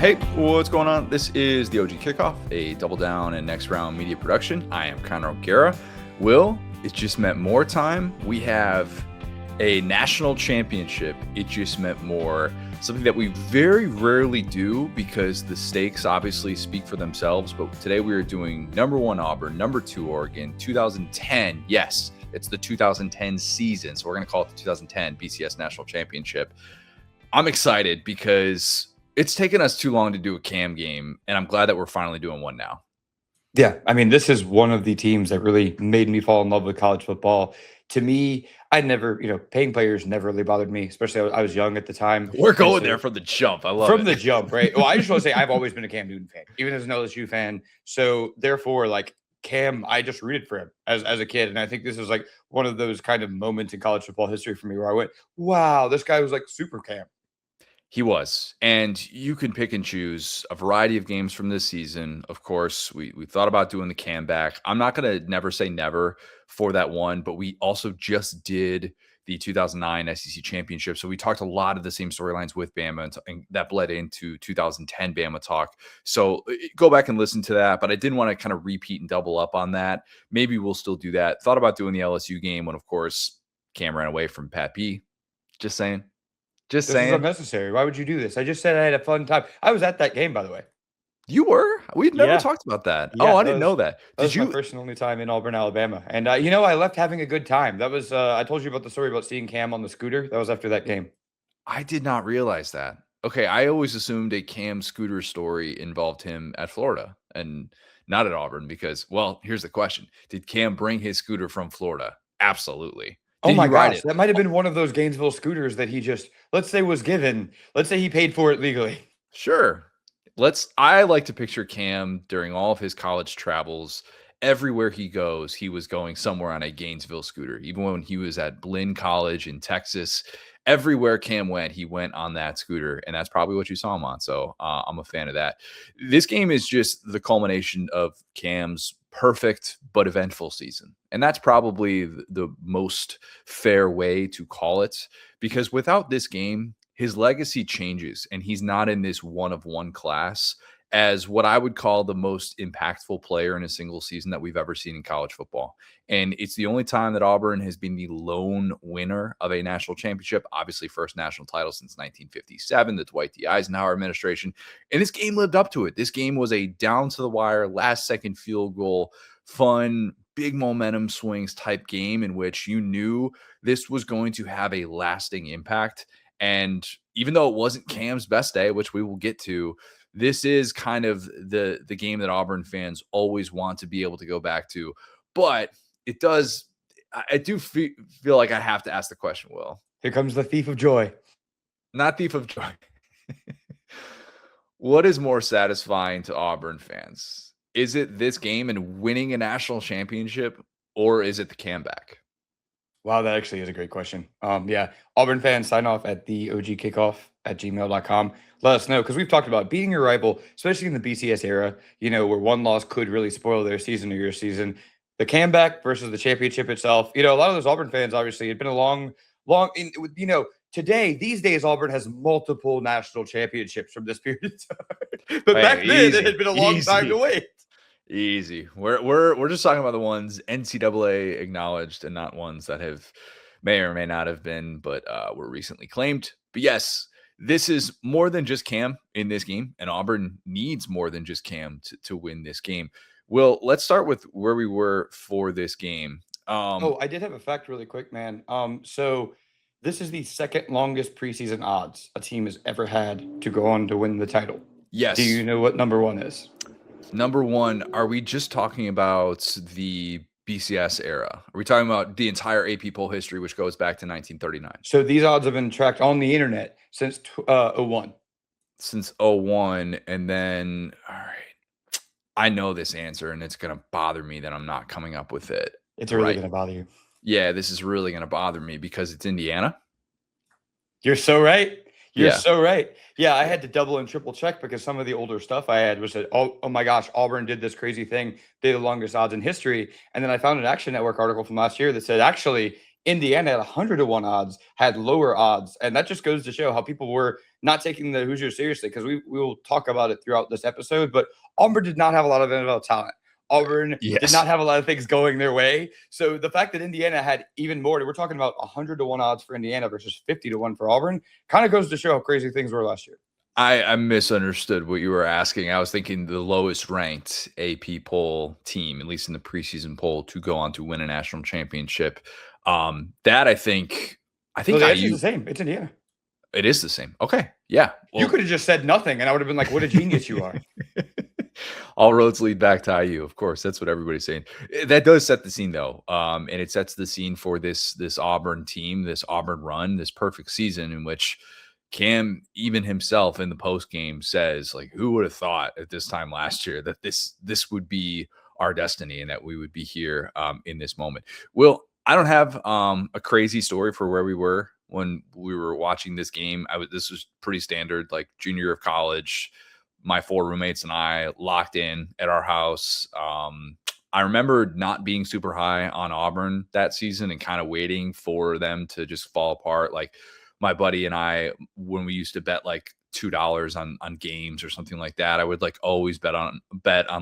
Hey, what's going on? This is the OG Kickoff, a Double Down and Next Round media production. I am Connor O'Gara. Will, it just meant more time. We have a national championship. It just meant more. Something that we very rarely do because the stakes obviously speak for themselves. But today we are doing number 1 Auburn, number 2 Oregon, 2010. Yes, it's the 2010 season. So we're going to call it the 2010 BCS National Championship. I'm excited because it's taken us too long to do a Cam game, and I'm glad that we're finally doing one now. Yeah, I mean, this is one of the teams that really made me fall in love with college football. To me, I never, paying players never really bothered me, especially I was young at the time. We're going there from the jump. I love it. From the jump, right? Well, I just want to say I've always been a Cam Newton fan, even as an LSU fan. So therefore, like Cam, I just rooted for him as a kid. And I think this is like one of those kind of moments in college football history for me where I went, wow, this guy was like super Cam. He was. And you can pick and choose a variety of games from this season. Of course, we thought about doing the Cam back. I'm not going to never say never for that one, but we also just did the 2009 SEC Championship. So we talked a lot of the same storylines with Bama, and that bled into 2010 Bama talk. So go back and listen to that. But I didn't want to kind of repeat and double up on that. Maybe we'll still do that. Thought about doing the LSU game when, of course, Cam ran away from Pat B. Just saying. This is unnecessary. Why would you do this? I just said I had a fun time. I was at that game, by the way. You were? We've never talked about that. Yeah, I didn't know that. That was my first and only time in Auburn, Alabama. And, I left having a good time. That was, I told you about the story about seeing Cam on the scooter. That was after that game. I did not realize that. Okay, I always assumed a Cam scooter story involved him at Florida and not at Auburn because, well, here's the question. Did Cam bring his scooter from Florida? Absolutely. Oh my gosh, that might have been one of those Gainesville scooters that he just, let's say was given. Let's say he paid for it legally. Sure. I like to picture Cam during all of his college travels. Everywhere he goes, he was going somewhere on a Gainesville scooter. Even when he was at Blinn College in Texas, everywhere Cam went, he went on that scooter. And that's probably what you saw him on. So I'm a fan of that. This game is just the culmination of Cam's perfect but eventful season. And that's probably the most fair way to call it, because without this game, his legacy changes and he's not in this one-of-one class as what I would call the most impactful player in a single season that we've ever seen in college football. And it's the only time that Auburn has been the lone winner of a national championship, obviously first national title since 1957, the Dwight D. Eisenhower administration. And this game lived up to it. This game was a down to the wire, last second field goal, fun, big momentum swings type game in which you knew this was going to have a lasting impact. And even though it wasn't Cam's best day, which we will get to, this is kind of the game that Auburn fans always want to be able to go back to. But it does, I do feel like I have to ask the question, Will. Here comes the thief of joy. Not thief of joy. What is more satisfying to Auburn fans? Is it this game and winning a national championship, or is it the comeback? Wow, that actually is a great question. Auburn fans, sign off at the ogkickoff@gmail.com. Let us know, because we've talked about beating your rival, especially in the BCS era, where one loss could really spoil their season or your season. The comeback versus the championship itself. A lot of those Auburn fans, obviously, had been a long, today, these days, Auburn has multiple national championships from this period of time. But back then, it had been a long time to wait. Easy. We're just talking about the ones NCAA acknowledged and not ones that may or may not have been, but were recently claimed. But yes, this is more than just Cam in this game, and Auburn needs more than just Cam to win this game. Will, let's start with where we were for this game. I did have a fact really quick, man. So this is the second longest preseason odds a team has ever had to go on to win the title. Yes. Do you know what number one is? Number one, are we just talking about the BCS era? Are we talking about the entire AP poll history, which goes back to 1939? So these odds have been tracked on the internet since 01. Since 01. And then, all right, I know this answer, and it's going to bother me that I'm not coming up with it. It's really going to bother you. Yeah, this is really going to bother me because it's Indiana. You're so right. You're so right. Yeah, I had to double and triple check because some of the older stuff I had was that, oh my gosh, Auburn did this crazy thing. They're the longest odds in history. And then I found an Action Network article from last year that said, actually, Indiana at 100 to 1 odds had lower odds. And that just goes to show how people were not taking the Hoosiers seriously, because we will talk about it throughout this episode. But Auburn did not have a lot of NFL talent. Auburn did not have a lot of things going their way. So the fact that Indiana had even more, we're talking about 100 to 1 odds for Indiana versus 50 to 1 for Auburn, kind of goes to show how crazy things were last year. I misunderstood what you were asking. I was thinking the lowest ranked AP poll team, at least in the preseason poll, to go on to win a national championship. That I think the answer is the same. It's Indiana. It is the same. Okay. Yeah. Well, you could have just said nothing, and I would have been like, what a genius you are. All roads lead back to IU. Of course, that's what everybody's saying. That does set the scene, though, and it sets the scene for this Auburn team, this Auburn run, this perfect season in which Cam, even himself in the post game, says, like, who would have thought at this time last year that this would be our destiny and that we would be here in this moment. Will, I don't have a crazy story for where we were when we were watching this game. This was pretty standard, like junior year of college. My 4 roommates and I locked in at our house. I remember not being super high on Auburn that season and kind of waiting for them to just fall apart. Like my buddy and I, when we used to bet like $2 on games or something like that, I would like always bet on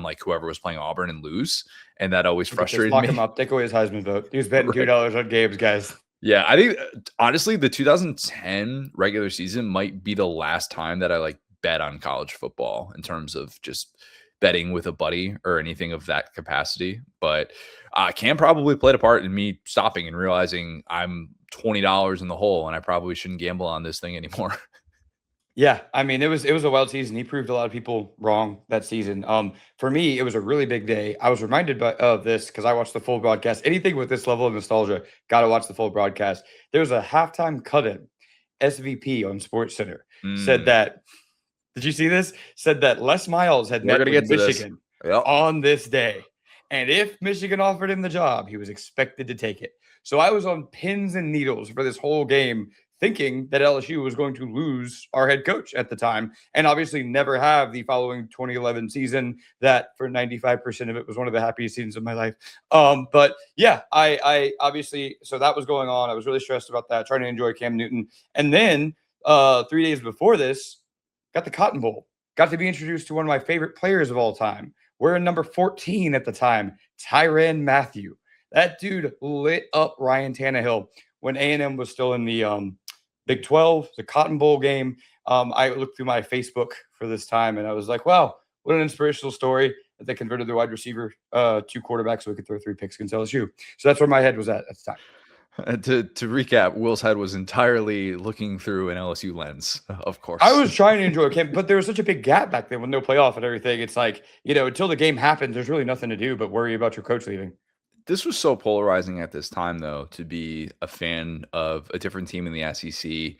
like whoever was playing Auburn and lose. And that always frustrated me. Lock him up. Take away his Heisman vote. He was betting $2 on games, guys. Yeah, I think honestly, the 2010 regular season might be the last time that I like bet on college football in terms of just betting with a buddy or anything of that capacity. But Cam probably played a part in me stopping and realizing I'm $20 in the hole and I probably shouldn't gamble on this thing anymore. Yeah, I mean, it was a wild season. He proved a lot of people wrong that season. For me, it was a really big day. I was reminded of this because I watched the full broadcast. Anything with this level of nostalgia, got to watch the full broadcast. There was a halftime cut-in. SVP on SportsCenter said that. Did you see this? Said that Les Miles had met with Michigan on this day. And if Michigan offered him the job, he was expected to take it. So I was on pins and needles for this whole game, thinking that LSU was going to lose our head coach at the time and obviously never have the following 2011 season that for 95% of it was one of the happiest seasons of my life. But yeah, I obviously, so that was going on. I was really stressed about that, trying to enjoy Cam Newton. And then 3 days before this, got the Cotton Bowl, got to be introduced to one of my favorite players of all time. Wearing number 14 at the time, Tyrann Mathieu. That dude lit up Ryan Tannehill when A&M was still in the Big 12, the Cotton Bowl game. I looked through my Facebook for this time, and I was like, wow, what an inspirational story that they converted their wide receiver to quarterback so we could throw 3 picks against LSU. So that's where my head was at the time. To recap, Will's head was entirely looking through an LSU lens, of course. I was trying to enjoy camp, but there was such a big gap back then with no playoff and everything. It's like, until the game happens, there's really nothing to do but worry about your coach leaving. This was so polarizing at this time, though, to be a fan of a different team in the SEC.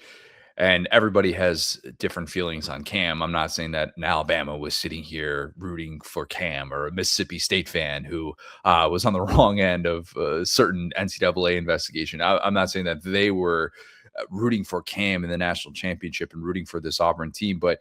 And everybody has different feelings on Cam. I'm not saying that an Alabama was sitting here rooting for Cam, or a Mississippi State fan who was on the wrong end of a certain NCAA investigation. I'm not saying that they were rooting for Cam in the national championship and rooting for this Auburn team, but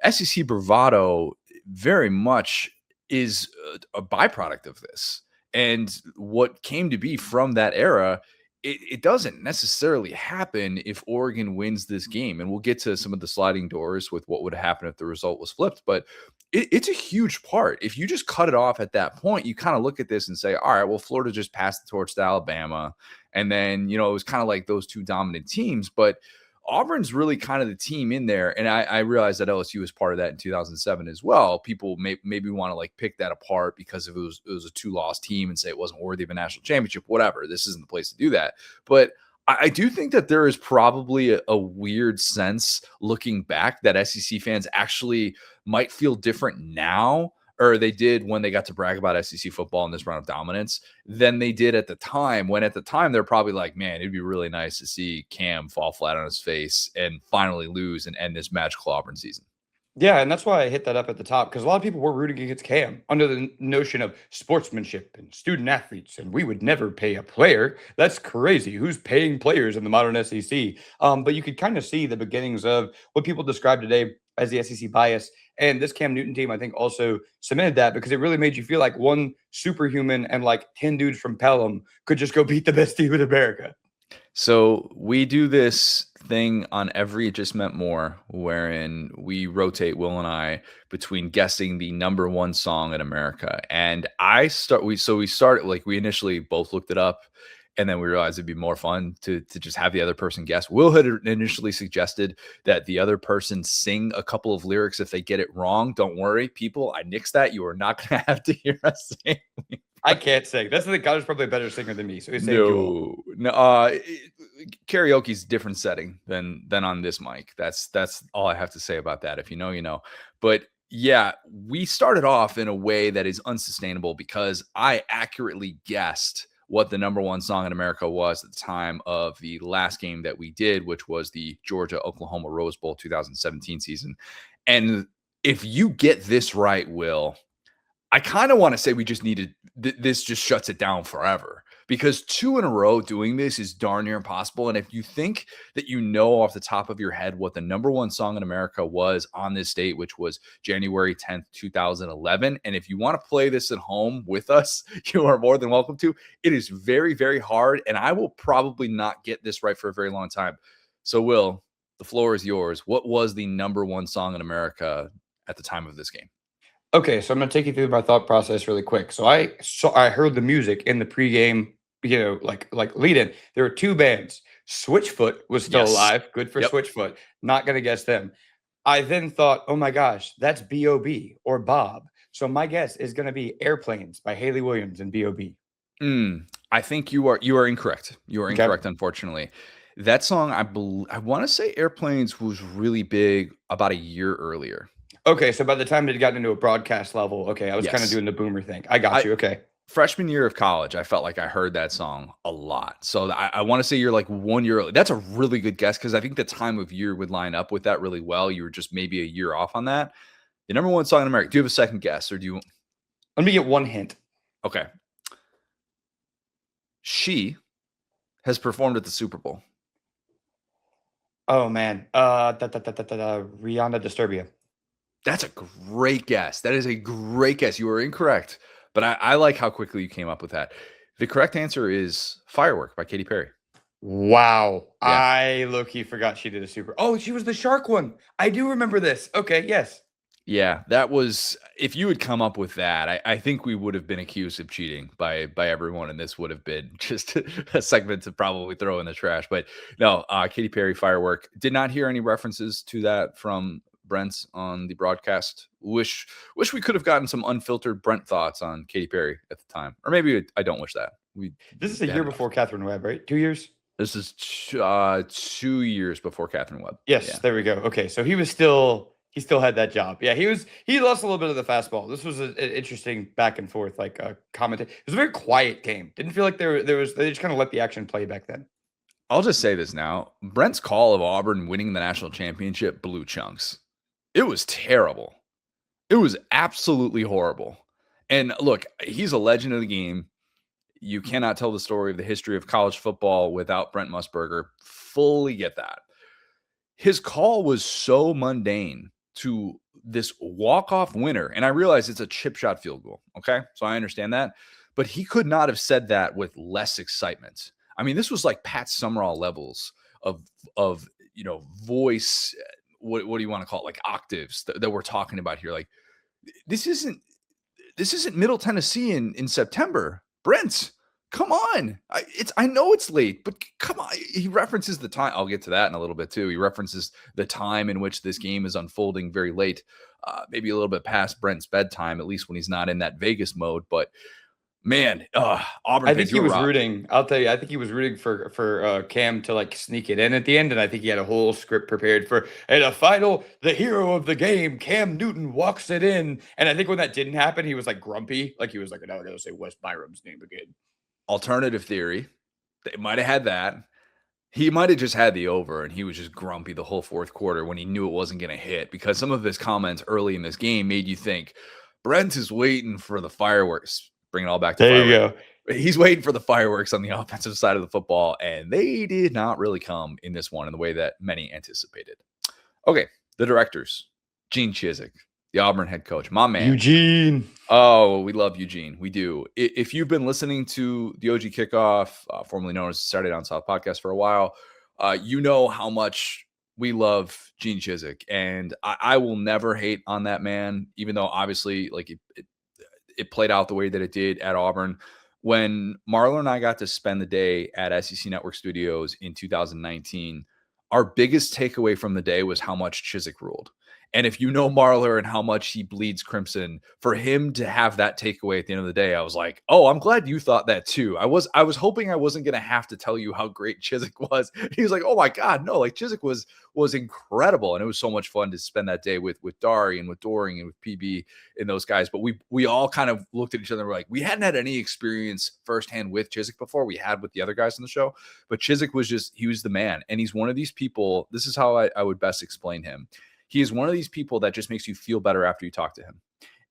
SEC bravado very much is a byproduct of this. And what came to be from that era, it doesn't necessarily happen if Oregon wins this game. And we'll get to some of the sliding doors with what would happen if the result was flipped. But it's a huge part. If you just cut it off at that point, you kind of look at this and say, all right, well, Florida just passed the torch to Alabama. And then, it was kind of like those two dominant teams. But Auburn's really kind of the team in there. And I realized that LSU was part of that in 2007 as well. People maybe want to like pick that apart because if it was a 2-loss team and say it wasn't worthy of a national championship, whatever. This isn't the place to do that. But I do think that there is probably a weird sense looking back that SEC fans actually might feel different now, or they did when they got to brag about SEC football in this round of dominance, than they did at the time, when at the time they're probably like, man, it'd be really nice to see Cam fall flat on his face and finally lose and end this magical Auburn season. Yeah, and that's why I hit that up at the top, because a lot of people were rooting against Cam under the notion of sportsmanship and student athletes, and we would never pay a player. That's crazy. Who's paying players in the modern SEC? But you could kind of see the beginnings of what people describe today as the SEC bias. And this Cam Newton team, I think, also cemented that, because it really made you feel like one superhuman and like 10 dudes from Pelham could just go beat the best team in America. So we do this thing on every It Just Meant More, wherein we rotate, Will and I, between guessing the number one song in America. And we started, like, we initially both looked it up, and then we realized it'd be more fun to just have the other person guess. Will had initially suggested that the other person sing a couple of lyrics. If they get it wrong, don't worry, people, I nixed that. You are not going to have to hear us sing. I can't sing. That's the thing. Connor's probably a better singer than me, so he saved you all. No. Karaoke's a different setting than on this mic. That's all I have to say about that. If you know, you know. But yeah, we started off in a way that is unsustainable because I accurately guessed what the number one song in America was at the time of the last game that we did, which was the Georgia-Oklahoma Rose Bowl 2017 season. And if you get this right, Will, I kind of want to say we just needed this just shuts it down forever, because 2 in a row doing this is darn near impossible. And if you think that you know off the top of your head what the number one song in America was on this date, which was January 10th, 2011, and if you want to play this at home with us, you are more than welcome to. It is very, very hard, and I will probably not get this right for a very long time. So, Will, the floor is yours. What was the number one song in America at the time of this game? Okay, so I'm gonna take you through my thought process really quick. So I heard the music in the pregame, like lead in. There were two bands. Switchfoot was still Yes. alive. Good for Yep. Switchfoot. Not gonna guess them. I then thought, oh my gosh, that's B.O.B. or Bob. So my guess is gonna be Airplanes by Haley Williams and B.O.B. I think you are incorrect. You are Okay. incorrect, unfortunately. That song, I want to say Airplanes was really big about a year earlier. Okay, so by the time it got into a broadcast level, okay, I was kind of Yes. doing the boomer thing. I got you. Okay. Freshman year of college, I felt like I heard that song a lot. So I want to say you're like 1 year early. That's a really good guess because I think the time of year would line up with that really well. You were just maybe a year off on that. The number one song in America. Do you have a second guess, or do you? Let me get one hint. Okay. She has performed at the Super Bowl. Oh man. Rihanna Disturbia. That's a great guess. That is a great guess. You are incorrect, but I like how quickly you came up with that. The correct answer is Firework by Katy Perry. Wow. Yeah. I low-key forgot she did a super. Oh, she was the shark one. I do remember this. Okay, yes. Yeah, that was, if you had come up with that, I think we would have been accused of cheating by everyone, and this would have been just a segment to probably throw in the trash. But no, Katy Perry, Firework. Did not hear any references to that from Brent on the broadcast. Wish we could have gotten some unfiltered Brent thoughts on Katy Perry at the time, or maybe I don't wish that. This is a year before Catherine Webb, right? 2 years? This is 2 years before Catherine Webb. Yes, Yeah. there we go. Okay, so he still had that job. Yeah, he lost a little bit of the fastball. This was an interesting back and forth, like commentate. It was a very quiet game. Didn't feel like there was they just kind of let the action play back then. I'll just say this now. Brent's call of Auburn winning the national championship blew chunks. It was terrible. It was absolutely horrible. And look, he's a legend of the game. You cannot tell the story of the history of college football without Brent Musburger. Fully get that. His call was so mundane to this walk-off winner. And I realize it's a chip shot field goal. Okay. So I understand that. But he could not have said that with less excitement. I mean, this was like Pat Summerall levels of voice. What do you want to call it? Like octaves that we're talking about here. Like this isn't Middle Tennessee in September. Brent, come on. I know it's late, but come on. He references the time. I'll get to that in a little bit too. He references the time in which this game is unfolding very late, maybe a little bit past Brent's bedtime, at least when he's not in that Vegas mode. But man, Auburn. I think he was rooting. I'll tell you, I think he was rooting for Cam to like sneak it in at the end, and I think he had a whole script prepared for. And a final, the hero of the game, Cam Newton walks it in, and I think when that didn't happen, he was like grumpy, like he was like, "Now I gotta say Wes Byram's name again." Alternative theory, they might have had that. He might have just had the over, and he was just grumpy the whole fourth quarter when he knew it wasn't going to hit, because some of his comments early in this game made you think Brent is waiting for the fireworks. Bring it all back to There fireworks. you go. He's waiting for the fireworks on the offensive side of the football, and they did not really come in this one in the way that many anticipated. Okay, the directors, Gene Chizik. the Auburn head coach, my man. Eugene. Oh, we love Eugene. We do. If you've been listening to the OG Kickoff, formerly known as the Saturday Down South podcast for a while, you know how much we love Gene Chizik. And I will never hate on that man, even though obviously like it played out the way that it did at Auburn. When Marler and I got to spend the day at SEC Network Studios in 2019, our biggest takeaway from the day was how much Chizik ruled. And if you know Marler and how much he bleeds crimson, for him to have that takeaway at the end of the day, I was like, oh, I'm glad you thought that too. I was hoping I wasn't going to have to tell you how great Chizik was. He was like, oh my God, no, like Chizik was incredible. And it was so much fun to spend that day with Dari and with Doring and with PB and those guys. But we all kind of looked at each other and were like, we hadn't had any experience firsthand with Chizik before. We had with the other guys on the show, but Chizik he was the man. And he's one of these people. This is how I would best explain him. He is one of these people that just makes you feel better after you talk to him.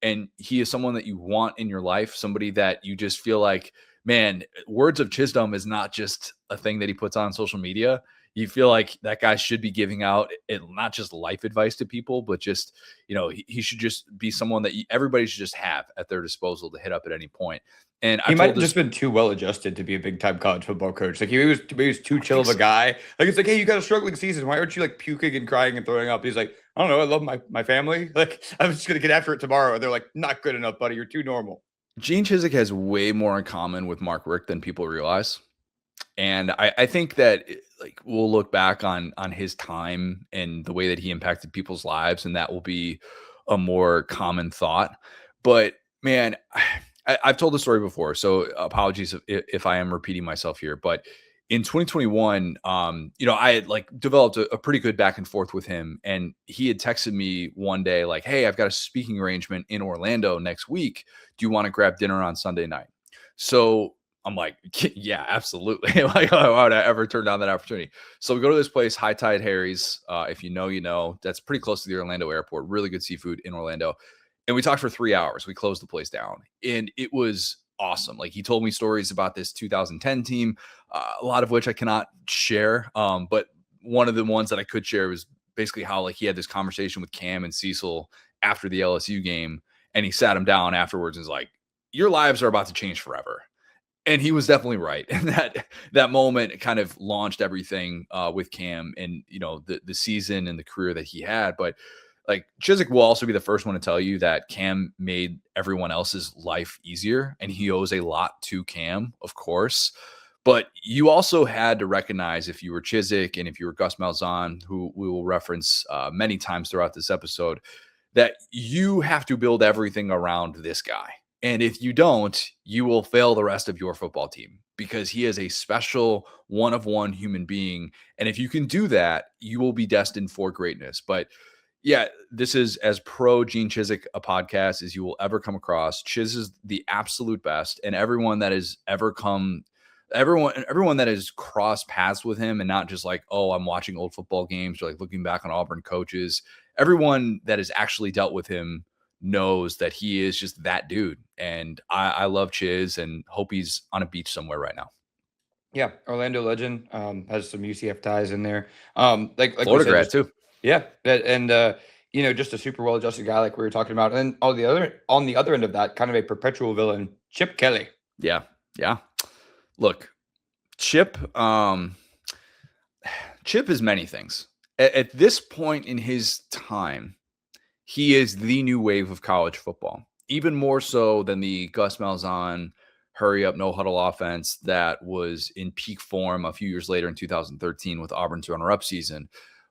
And he is someone that you want in your life, somebody that you just feel like, man, words of Chisdom is not just a thing that he puts on social media. You feel like that guy should be giving out not just life advice to people, but just, he should just be someone that everybody should just have at their disposal to hit up at any point. And he might have just been too well adjusted to be a big time college football coach. Like he was too chill of a guy. Like it's like, hey, you got a struggling season. Why aren't you like puking and crying and throwing up? He's like, I don't know. I love my family. Like I'm just gonna get after it tomorrow. And they're like, not good enough, buddy. You're too normal. Gene Chizik has way more in common with Mark Richt than people realize. And I think that like we'll look back on his time and the way that he impacted people's lives, and that will be a more common thought. But man, I've told the story before, so apologies if I am repeating myself here. But in 2021, I had like developed a pretty good back and forth with him, and he had texted me one day like, "Hey, I've got a speaking arrangement in Orlando next week. Do you want to grab dinner on Sunday night?" So I'm like, yeah, absolutely. Like, why would I ever turn down that opportunity? So we go to this place, High Tide Harry's. If you know, you know. That's pretty close to the Orlando airport. Really good seafood in Orlando. And we talked for 3 hours. We closed the place down. And it was awesome. Like he told me stories about this 2010 team, a lot of which I cannot share. But one of the ones that I could share was basically how like he had this conversation with Cam and Cecil after the LSU game. And he sat him down afterwards and was like, your lives are about to change forever. And he was definitely right. And that moment kind of launched everything with Cam and, the season and the career that he had. But like Chizik will also be the first one to tell you that Cam made everyone else's life easier. And he owes a lot to Cam, of course. But you also had to recognize if you were Chizik and if you were Gus Malzahn, who we will reference many times throughout this episode, that you have to build everything around this guy. And if you don't, you will fail the rest of your football team because he is a special one-of-one human being. And if you can do that, you will be destined for greatness. But yeah, this is as pro Gene Chizik a podcast as you will ever come across. Chiz is the absolute best. And everyone that has ever everyone that has crossed paths with him and not just like, oh, I'm watching old football games or like looking back on Auburn coaches, everyone that has actually dealt with him knows that he is just that dude. And I love Chiz and hope he's on a beach somewhere right now. Yeah, Orlando legend, has some UCF ties in there. Like Florida grad too. Yeah, and just a super well adjusted guy like we were talking about. And on the other end of that, kind of a perpetual villain, Chip Kelly. Yeah. Look, Chip is many things. At this point in his time, he is the new wave of college football, even more so than the Gus Malzahn hurry up, no huddle offense that was in peak form a few years later in 2013 with Auburn's runner-up season.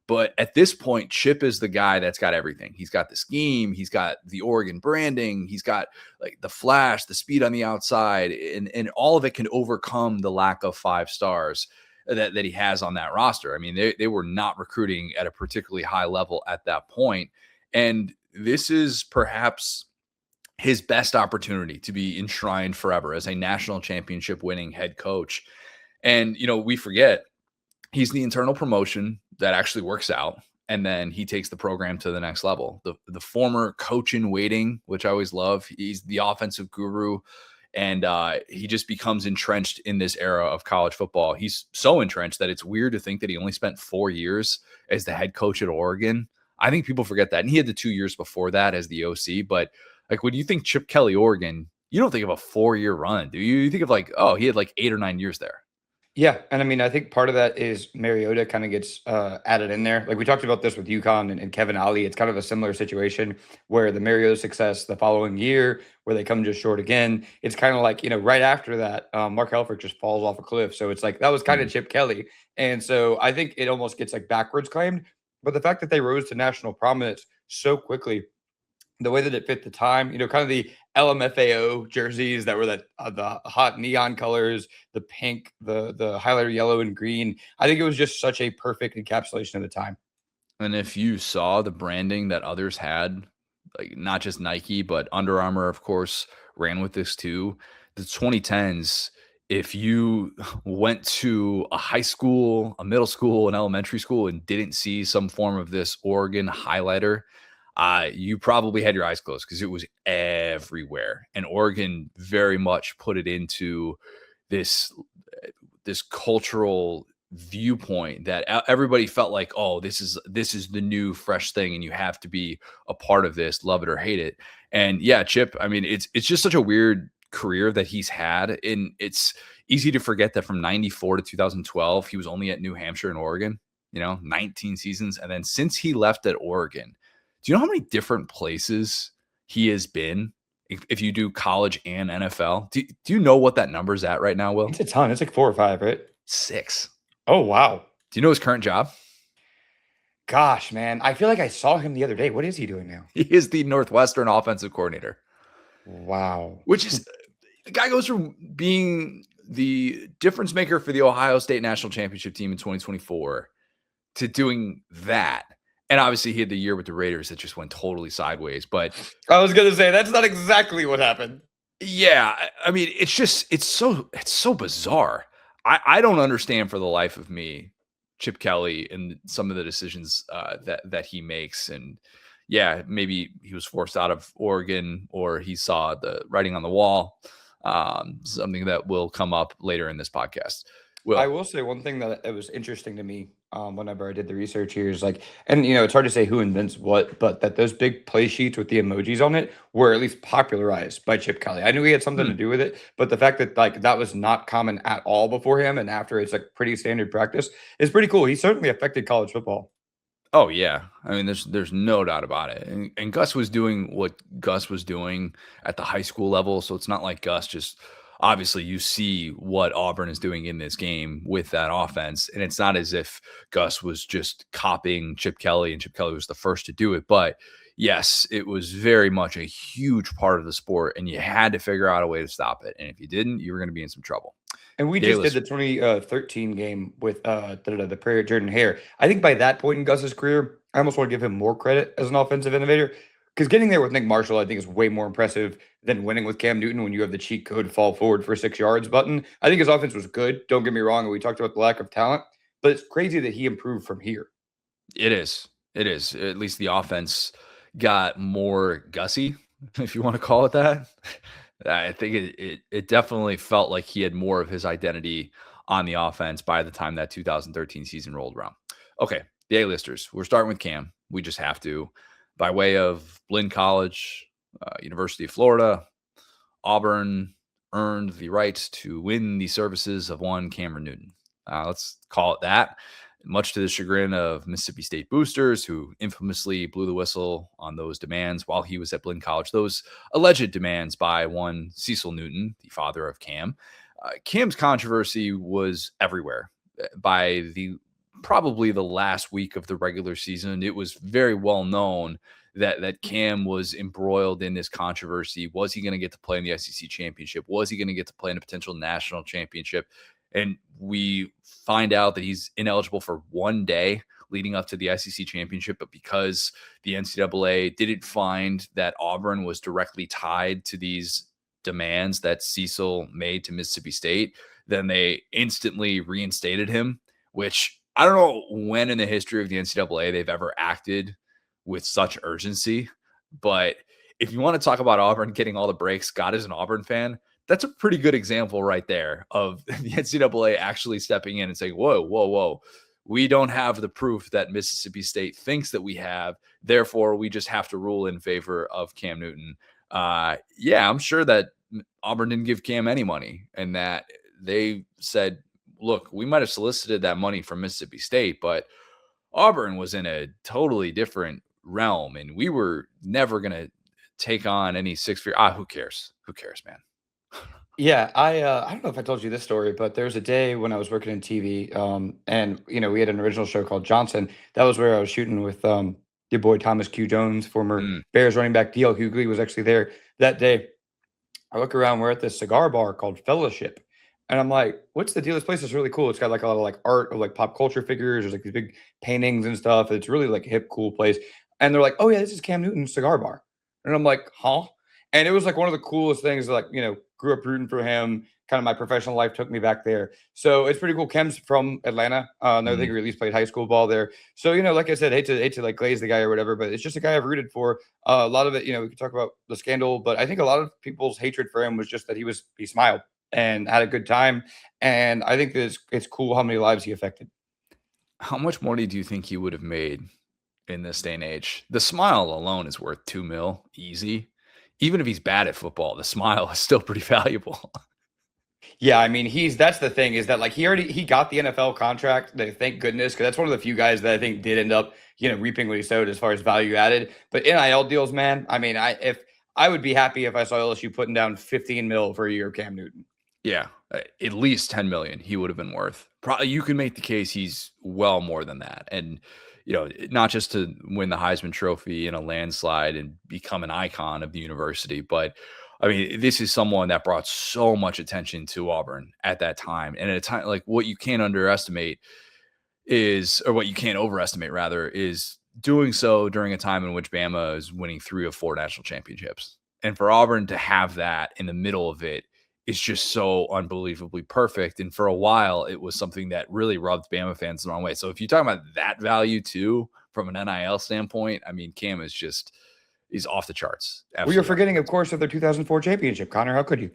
But at this point, Chip is the guy that's got everything. He's got the scheme. He's got the Oregon branding. He's got like the flash, the speed on the outside, and all of it can overcome the lack of 5 stars that he has on that roster. I mean, they were not recruiting at a particularly high level at that point. And this is perhaps his best opportunity to be enshrined forever as a national championship winning head coach. And, we forget he's the internal promotion that actually works out. And then he takes the program to the next level. The former coach in waiting, which I always love. He's the offensive guru. And he just becomes entrenched in this era of college football. He's so entrenched that it's weird to think that he only spent 4 years as the head coach at Oregon. I think people forget that. And he had the 2 years before that as the OC. But like, when you think Chip Kelly, Oregon, you don't think of a 4-year run, do you? You think of like, oh, he had like 8 or 9 years there. Yeah, and I mean, I think part of that is Mariota kind of gets added in there. Like we talked about this with UConn and Kevin Ollie. It's kind of a similar situation where the Mariota success the following year, where they come just short again. It's kind of like, right after that, Mark Helfrich just falls off a cliff. So it's like that was kind of Chip Kelly. And so I think it almost gets like backwards claimed. But the fact that they rose to national prominence so quickly, the way that it fit the time, kind of the LMFAO jerseys that were the hot neon colors, the pink, the highlighter yellow and green. I think it was just such a perfect encapsulation of the time. And if you saw the branding that others had, like not just Nike, but Under Armour, of course, ran with this too. The 2010s, if you went to a high school, a middle school, an elementary school, and didn't see some form of this Oregon highlighter, you probably had your eyes closed because it was everywhere. And Oregon very much put it into this cultural viewpoint that everybody felt like, oh, this is the new fresh thing, and you have to be a part of this, love it or hate it. And yeah, Chip, I mean, it's just such a weird career that he's had, and it's easy to forget that from 94 to 2012 he was only at New Hampshire and Oregon, 19 seasons. And then since he left at Oregon, do you know how many different places he has been if you do college and NFL? Do you know what that number's at right now, Will? It's a ton. It's like 4 or 5, right? 6. Oh, wow. Do you know his current job? Gosh, man. I feel like I saw him the other day. What is he doing now? He is the Northwestern offensive coordinator. Wow. Which is, the guy goes from being the difference maker for the Ohio State National Championship team in 2024 to doing that. And obviously he had the year with the Raiders that just went totally sideways. But I was going to say, that's not exactly what happened. Yeah. I mean, it's so bizarre. I don't understand for the life of me Chip Kelly and some of the decisions that he makes. And yeah, maybe he was forced out of Oregon, or he saw the writing on the wall. Something that will come up later in this podcast. I will say one thing that it was interesting to me whenever I did the research here is like, and it's hard to say who invents what, but that those big play sheets with the emojis on it were at least popularized by Chip Kelly. I knew he had something to do with it, but the fact that like that was not common at all before him, and after it's like pretty standard practice, is pretty cool. He certainly affected college football. Oh yeah, I mean, there's no doubt about it. And Gus was doing what Gus was doing at the high school level, so it's not like Gus just. Obviously, you see what Auburn is doing in this game with that offense, and it's not as if Gus was just copying Chip Kelly, and Chip Kelly was the first to do it. But yes, it was very much a huge part of the sport, and you had to figure out a way to stop it. And if you didn't, you were going to be in some trouble. And we just did the 2013 game with the Prairie Jordan Hare. I think by that point in Gus's career, I almost want to give him more credit as an offensive innovator. Because getting there with Nick Marshall, I think, is way more impressive than winning with Cam Newton when you have the cheat code fall forward for 6 yards button. I think his offense was good. Don't get me wrong. We talked about the lack of talent, but it's crazy that he improved from here. It is. It is. At least the offense got more Gussy, if you want to call it that. I think it definitely felt like he had more of his identity on the offense by the time that 2013 season rolled around. Okay, the A-listers. We're starting with Cam. We just have to. By way of Blinn College, University of Florida, Auburn earned the right to win the services of one Cameron Newton. Let's call it that. Much to the chagrin of Mississippi State boosters, who infamously blew the whistle on those demands while he was at Blinn College. Those alleged demands by one Cecil Newton, the father of Cam. Cam's controversy was everywhere. By probably the last week of the regular season, it was very well known that Cam was embroiled in this controversy. Was he going to get to play in the SEC championship? Was he going to get to play in a potential national championship? And we find out that he's ineligible for 1 day leading up to the SEC championship. But because the NCAA didn't find that Auburn was directly tied to these demands that Cecil made to Mississippi State, then they instantly reinstated him, which I don't know when in the history of the NCAA they've ever acted with such urgency. But if you want to talk about Auburn getting all the breaks, God is an Auburn fan, that's a pretty good example right there of the NCAA actually stepping in and saying, whoa, we don't have the proof that Mississippi State thinks that we have. Therefore, we just have to rule in favor of Cam Newton. Yeah, I'm sure that Auburn didn't give Cam any money, and that they said, look, we might have solicited that money from Mississippi State, but Auburn was in a totally different realm, and we were never going to take on any six-figure. Who cares? Who cares, man? Yeah, I don't know if I told you this story, but there was a day when I was working in TV, and we had an original show called Johnson. That was where I was shooting with your boy Thomas Q. Jones, former Bears running back. D.L. Hughley was actually there that day. I look around, we're at this cigar bar called Fellowship. And I'm like, what's the deal? This place is really cool. It's got like a lot of like art of like pop culture figures. There's like these big paintings and stuff. It's really like a hip, cool place. And they're like, oh yeah, this is Cam Newton's cigar bar. And I'm like, huh? And it was like one of the coolest things, like, grew up rooting for him. Kind of my professional life took me back there. So it's pretty cool. Cam's from Atlanta. I think he at least played high school ball there. So, like I said, hate to like glaze the guy or whatever, but it's just a guy I've rooted for. A lot of it, we could talk about the scandal, but I think a lot of people's hatred for him was just that he smiled and had a good time. And I think that it's cool how many lives he affected. How much money do you think he would have made in this day and age? The smile alone is worth $2 million easy. Even if he's bad at football, the smile is still pretty valuable. Yeah, I mean, that's the thing, is that like he got the NFL contract. Thank goodness, because that's one of the few guys that I think did end up, reaping what he sowed as far as value added. But NIL deals, man, I mean, I would be happy if I saw LSU putting down $15 million for a year of Cam Newton. Yeah, at least $10 million he would have been worth. Probably you can make the case he's well more than that. And not just to win the Heisman Trophy in a landslide and become an icon of the university, but I mean, this is someone that brought so much attention to Auburn at that time. And at a time, like, what you can't overestimate rather, is doing so during a time in which Bama is winning 3 of 4 national championships. And for Auburn to have that in the middle of it is just so unbelievably perfect. And for a while, it was something that really rubbed Bama fans the wrong way. So if you're talking about that value too, from an NIL standpoint, I mean, Cam is he's off the charts. Absolutely. Well, you're forgetting, of course, of their 2004 championship, Connor. How could you?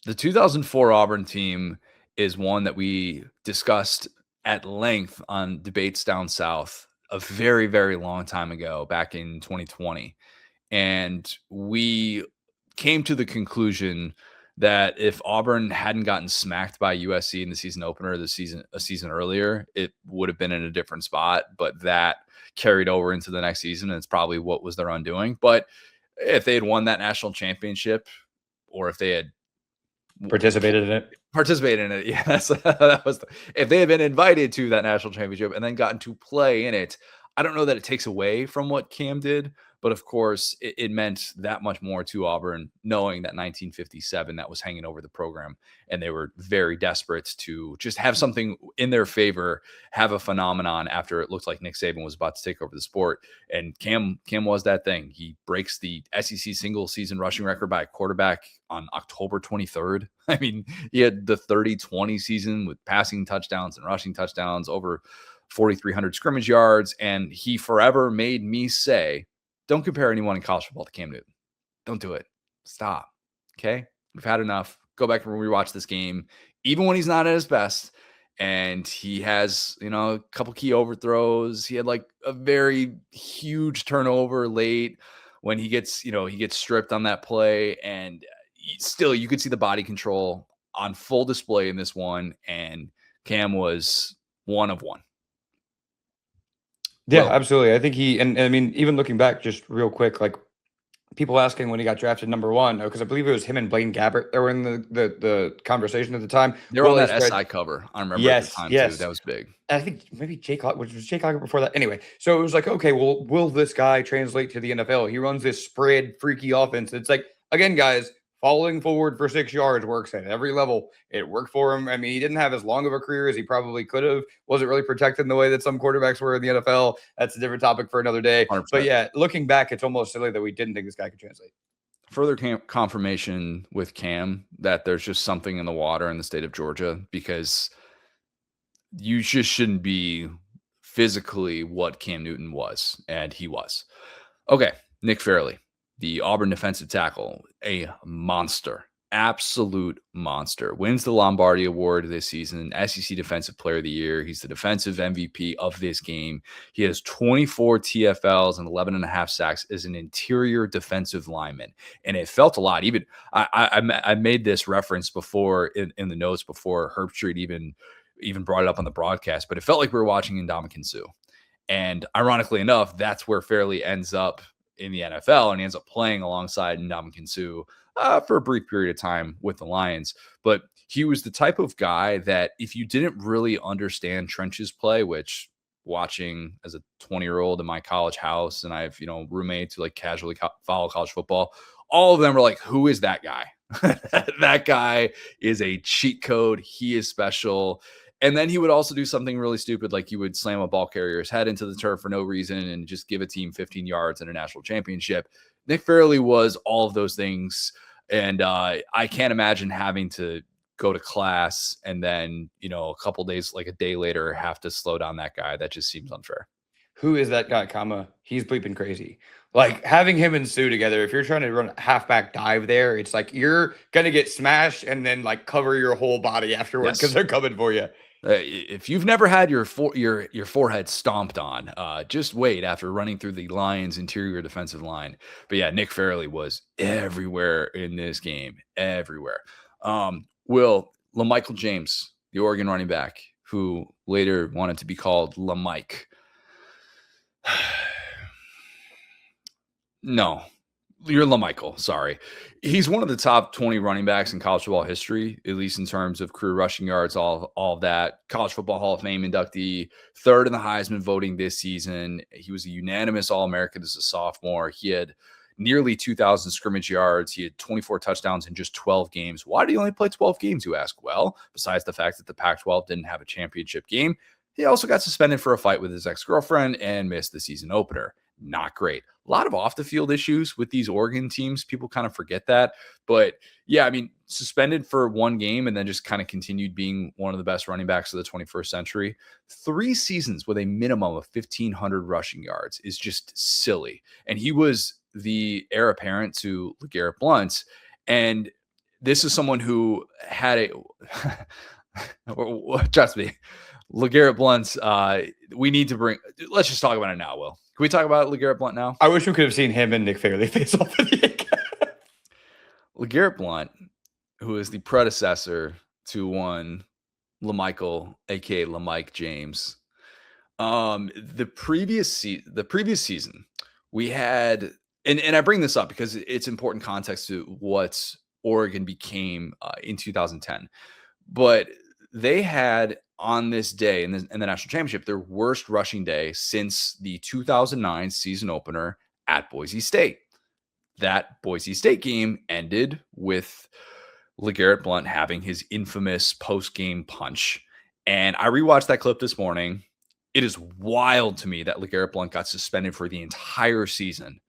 The 2004 Auburn team is one that we discussed at length on Debates Down South a very, very long time ago, back in 2020. And we came to the conclusion that if Auburn hadn't gotten smacked by USC in the season opener a season earlier, it would have been in a different spot. But that carried over into the next season, and it's probably what was their undoing. But if they had won that national championship, or if they had participated in it, yeah, that was if they had been invited to that national championship and then gotten to play in it, I don't know that it takes away from what Cam did. But of course, it meant that much more to Auburn, knowing that 1957 that was hanging over the program, and they were very desperate to just have something in their favor, have a phenomenon after it looked like Nick Saban was about to take over the sport. And Cam was that thing. He breaks the SEC single season rushing record by a quarterback on October 23rd. I mean, he had the 30-20 season with passing touchdowns and rushing touchdowns, over 4,300 scrimmage yards, and he forever made me say, don't compare anyone in college football to Cam Newton. Don't do it. Stop. Okay? We've had enough. Go back and rewatch this game, even when he's not at his best. And he has, a couple key overthrows. He had like a very huge turnover late when he gets stripped on that play. And still, you could see the body control on full display in this one. And Cam was one of one. Yeah, absolutely. I think and I mean, even looking back just real quick, like people asking when he got drafted number 1, because I believe it was him and Blaine Gabbert that were in the conversation at the time. They were on that SI cover. I remember at the time too. That was big. I think maybe Jake Locker before that. Anyway, so it was like, okay, well, will this guy translate to the NFL? He runs this spread freaky offense. It's like, again, guys, falling forward for 6 yards works at every level. It worked for him. I mean, he didn't have as long of a career as he probably could have. Wasn't really protected in the way that some quarterbacks were in the NFL. That's a different topic for another day. 100%. But yeah, looking back, it's almost silly that we didn't think this guy could translate. Further confirmation with Cam that there's just something in the water in the state of Georgia, because you just shouldn't be physically what Cam Newton was, and he was. Okay, Nick Fairley, the Auburn defensive tackle, a monster, absolute monster. Wins the Lombardi Award this season, SEC Defensive Player of the Year. He's the defensive MVP of this game. He has 24 TFLs and 11 and a half sacks as an interior defensive lineman. And it felt a lot. Even I made this reference before in the notes before Herb Street even brought it up on the broadcast, but it felt like we were watching Ndamukong Suh. And ironically enough, that's where Fairley ends up in the NFL, and he ends up playing alongside Ndamukong Suh for a brief period of time with the Lions. But he was the type of guy that if you didn't really understand trenches play, which watching as a 20-year-old in my college house, and I have, roommates who like casually follow college football, all of them were like, who is that guy? That guy is a cheat code. He is special. And then he would also do something really stupid, like he would slam a ball carrier's head into the turf for no reason and just give a team 15 yards in a national championship. Nick Fairley was all of those things. And I can't imagine having to go to class and then, a couple days, like a day later, have to slow down that guy. That just seems unfair. Who is that guy, he's bleeping crazy. Like having him and Sue together, if you're trying to run a halfback dive there, it's like you're going to get smashed and then like cover your whole body afterwards because they're coming for you. If you've never had your forehead stomped on, just wait after running through the Lions' interior defensive line. But yeah, Nick Fairley was everywhere in this game, everywhere. LaMichael James, the Oregon running back, who later wanted to be called LaMike. No, you're LaMichael. Sorry. He's one of the top 20 running backs in college football history, at least in terms of career rushing yards, all of that. College Football Hall of Fame inductee, third in the Heisman voting this season. He was a unanimous All-American as a sophomore. He had nearly 2,000 scrimmage yards. He had 24 touchdowns in just 12 games. Why did he only play 12 games, you ask? Well, besides the fact that the Pac-12 didn't have a championship game, he also got suspended for a fight with his ex-girlfriend and missed the season opener. Not great. A lot of off-the-field issues with these Oregon teams. People kind of forget that. But, yeah, I mean, suspended for one game and then just kind of continued being one of the best running backs of the 21st century. 3 seasons with a minimum of 1,500 rushing yards is just silly. And he was the heir apparent to LeGarrette Blount. And this is someone who had a – trust me, LeGarrette Blount, we need to bring – let's just talk about it now, Will. Can we talk about LeGarrette Blount now? I wish we could have seen him and Nick Fairley face off in the LeGarrette Blount, who is the predecessor to one LaMichael, aka LaMike James. The previous season, we had, and I bring this up because it's important context to what Oregon became in 2010. But they had on this day in the national championship their worst rushing day since the 2009 season opener at Boise State. That Boise State game ended with LeGarrette Blount having his infamous post-game punch. And I rewatched that clip this morning. It is wild to me that LeGarrette Blount got suspended for the entire season.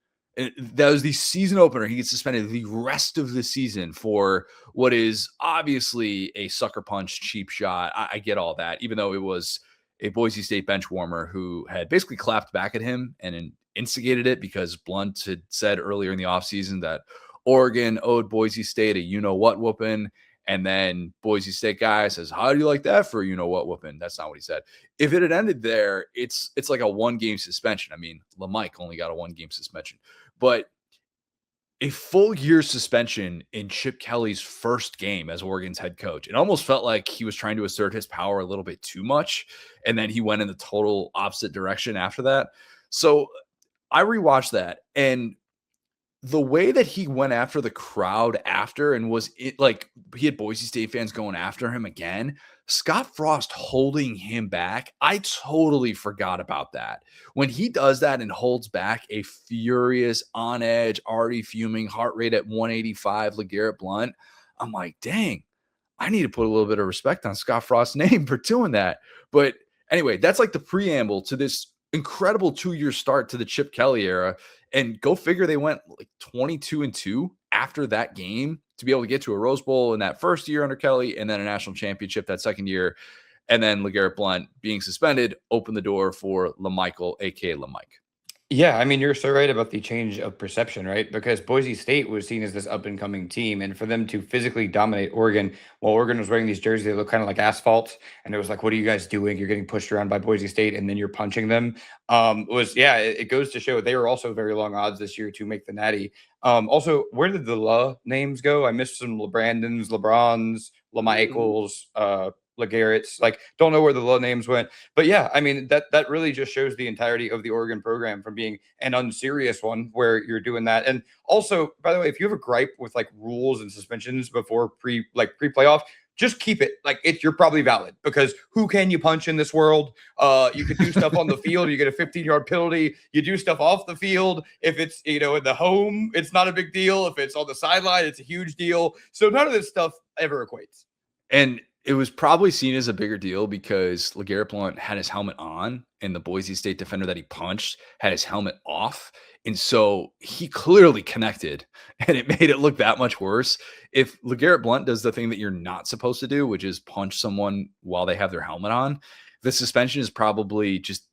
That was the season opener. He gets suspended the rest of the season for what is obviously a sucker punch, cheap shot. I get all that, even though it was a Boise State bench warmer who had basically clapped back at him and instigated it because Blount had said earlier in the offseason that Oregon owed Boise State a you-know-what whooping. And then Boise State guy says, how do you like that for you-know-what whooping? That's not what he said. If it had ended there, it's like a one-game suspension. I mean, LaMike only got a one-game suspension. But a full year suspension in Chip Kelly's first game as Oregon's head coach, it almost felt like he was trying to assert his power a little bit too much. And then he went in the total opposite direction after that. So I rewatched that, and the way that he went after the crowd after and was it like he had Boise State fans going after him again, Scott Frost holding him back. I totally forgot about that. When he does that and holds back a furious, on edge, already fuming, heart rate at 185 LeGarrette Blount, I'm like, dang, I need to put a little bit of respect on Scott Frost's name for doing that. But anyway, that's like the preamble to this incredible 2-year start to the Chip Kelly era. And go figure, they went like 22-2 after that game to be able to get to a Rose Bowl in that first year under Kelly, and then a national championship that second year. And then LeGarrette Blount being suspended opened the door for LaMichael, aka LaMike. Yeah, I mean, you're so right about the change of perception, right? Because Boise State was seen as this up and coming team, and for them to physically dominate Oregon, while Oregon was wearing these jerseys, they look kind of like asphalt, and it was like, "What are you guys doing? You're getting pushed around by Boise State, and then you're punching them." Was yeah, it goes to show they were also very long odds this year to make the Natty. Also, where did the names go? I missed some LeBrandons, LeBrons, LeMichaels, LeGarrett's. Like, don't know where the names went. But yeah, I mean that really just shows the entirety of the Oregon program from being an unserious one where you're doing that. And also, by the way, if you have a gripe with like rules and suspensions before pre playoff, just keep it like it. You're probably valid because who can you punch in this world? You could do stuff on the field, you get a 15-yard penalty. You do stuff off the field. If it's in the home, it's not a big deal. If it's on the sideline, it's a huge deal. So none of this stuff ever equates. And it was probably seen as a bigger deal because LeGarrette Blount had his helmet on and the Boise State defender that he punched had his helmet off. And so he clearly connected and it made it look that much worse. If LeGarrette Blount does the thing that you're not supposed to do, which is punch someone while they have their helmet on, the suspension is probably just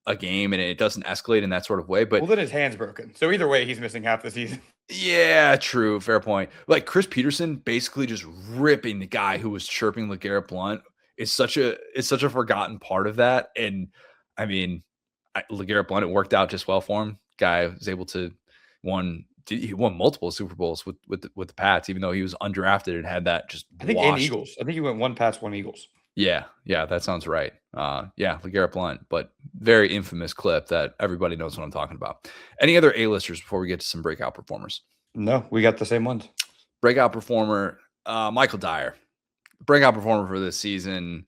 a game and it doesn't escalate in that sort of way. But Well, then his hand's broken. So either way, he's missing half the season. yeah, true. Fair point. Like Chris Peterson basically just ripping the guy who was chirping LeGarrette Blount is such a forgotten part of that. And I mean, LeGarrette Blount, it worked out just well for him. Guy was able to he won multiple Super Bowls with the Pats, even though he was undrafted and had that just I think in washed. Eagles. I think he went one Pats, one Eagles. Yeah, that sounds right. Yeah, LeGarrette Blount, but very infamous clip that everybody knows what I'm talking about. Any other A-listers before we get to some breakout performers? No, we got the same ones. Breakout performer, Michael Dyer. Breakout performer for this season.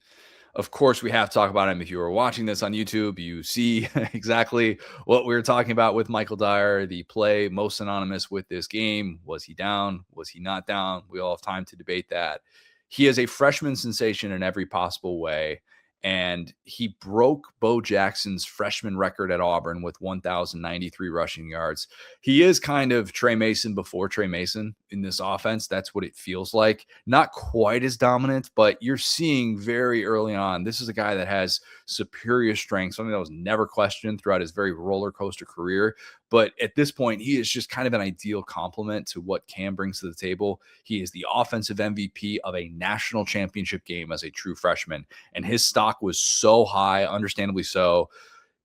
Of course, we have to talk about him. If you are watching this on YouTube, you see exactly what we were talking about with Michael Dyer, the play most synonymous with this game. Was he down? Was he not down? We all have time to debate that. He is a freshman sensation in every possible way. And he broke Bo Jackson's freshman record at Auburn with 1,093 rushing yards. He is kind of Trey Mason before Trey Mason in this offense. That's what it feels like. Not quite as dominant, but you're seeing very early on, this is a guy that has superior strength, something that was never questioned throughout his very roller coaster career. But at this point, he is just kind of an ideal complement to what Cam brings to the table. He is the offensive MVP of a national championship game as a true freshman, and his stock was so high, understandably so.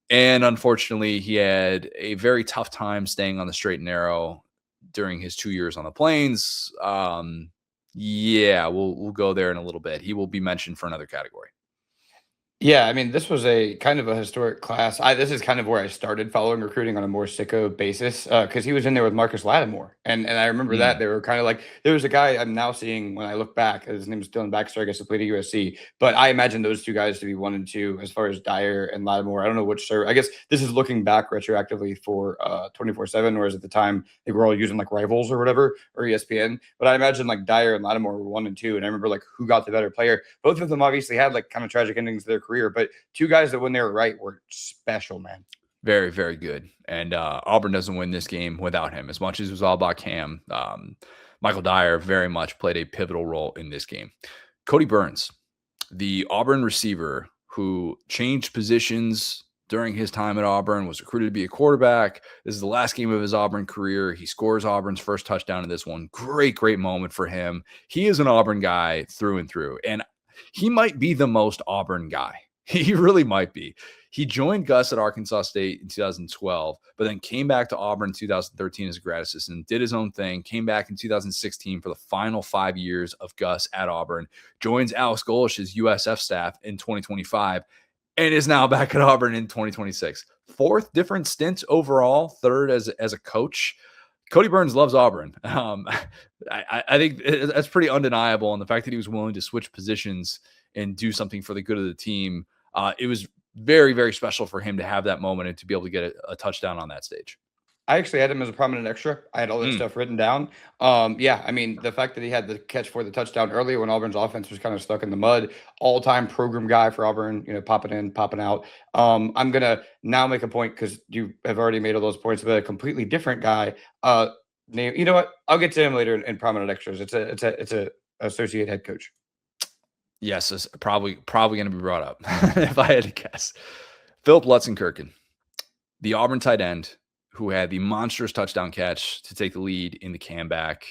And unfortunately, he had a very tough time staying on the straight and narrow during his 2 years on the Plains. Yeah, we'll go there in a little bit. He will be mentioned for another category. Yeah, I mean, this was a kind of a historic class. This is kind of where I started following recruiting on a more sicko basis because he was in there with Marcus Lattimore, and I remember that they were kind of like there was a guy I'm now seeing when I look back. His name is Dylan Baxter. I guess he played at USC, but I imagine those two guys to be 1 and 2 as far as Dyer and Lattimore. I don't know which server. I guess this is looking back retroactively for 24/7, whereas at the time they were all using like Rivals or whatever or ESPN. But I imagine like Dyer and Lattimore were 1 and 2, and I remember like who got the better player. Both of them obviously had like kind of tragic endings to their career, but two guys that when they were right were special, man. Very, very good. And Auburn doesn't win this game without him. As much as it was all about Cam, Michael Dyer very much played a pivotal role in this game. Cody Burns, the Auburn receiver who changed positions during his time at Auburn, was recruited to be a quarterback. This is the last game of his Auburn career. He scores Auburn's first touchdown in this one. Great moment for him. He is an Auburn guy through and through. And he might be the most Auburn guy. He really might be. He joined Gus at Arkansas State in 2012, but then came back to Auburn in 2013 as a grad assistant, did his own thing, came back in 2016 for the final 5 years of Gus at Auburn, joins Alex Golish's USF staff in 2025, and is now back at Auburn in 2026. Fourth different stint overall, third as a coach. Cody Burns loves Auburn. I think that's pretty undeniable. And the fact that he was willing to switch positions and do something for the good of the team, it was very, very special for him to have that moment and to be able to get a touchdown on that stage. I actually had him as a prominent extra. I had all this stuff written down. Yeah, I mean, the fact that he had the catch for the touchdown earlier when Auburn's offense was kind of stuck in the mud, all-time program guy for Auburn, popping in, popping out. I'm going to now make a point because you have already made all those points, but a completely different guy. You know what? I'll get to him later in prominent extras. It's a associate head coach. Yes, it's probably going to be brought up if I had to guess. Philip Lutzenkirchen. the Auburn tight end who had the monstrous touchdown catch to take the lead in the comeback.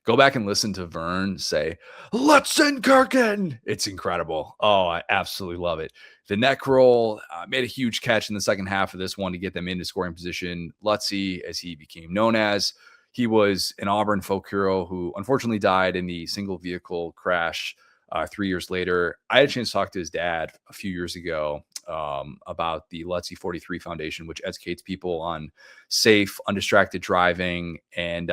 Go back and listen to Vern say, "Let's send Kirkin." It's incredible. Oh, I absolutely love it. The neck roll made a huge catch in the second half of this one to get them into scoring position. Lutzy, as he became known as, he was an Auburn folk hero who unfortunately died in the single vehicle crash 3 years later. I had a chance to talk to his dad a few years ago about the Lutzy 43 Foundation, which educates people on safe, undistracted driving. And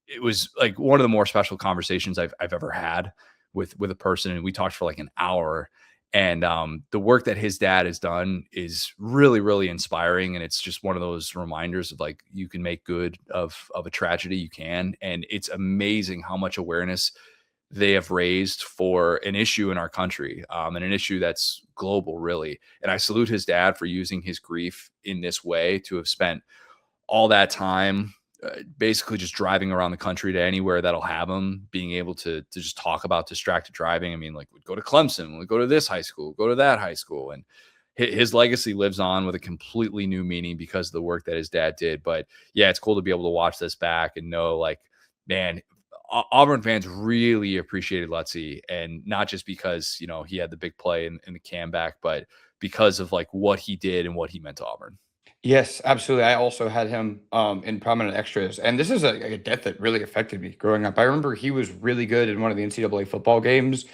it was like one of the more special conversations I've ever had with a person. And we talked for like an hour. And the work that his dad has done is really, really inspiring. And it's just one of those reminders of like, you can make good of a tragedy, you can. And it's amazing how much awareness they have raised for an issue in our country, and an issue that's global, really. And I salute his dad for using his grief in this way to have spent all that time basically just driving around the country to anywhere that'll have him, being able to just talk about distracted driving. I mean, like, we'd go to Clemson, we'd go to this high school, go to that high school. And his legacy lives on with a completely new meaning because of the work that his dad did. But yeah, it's cool to be able to watch this back and know, like, man, Auburn fans really appreciated Lutzy, and not just because, you know, he had the big play in the comeback, but because of like what he did and what he meant to Auburn. Yes, absolutely. I also had him in prominent extras, and this is a death that really affected me growing up. I remember he was really good in one of the NCAA football games.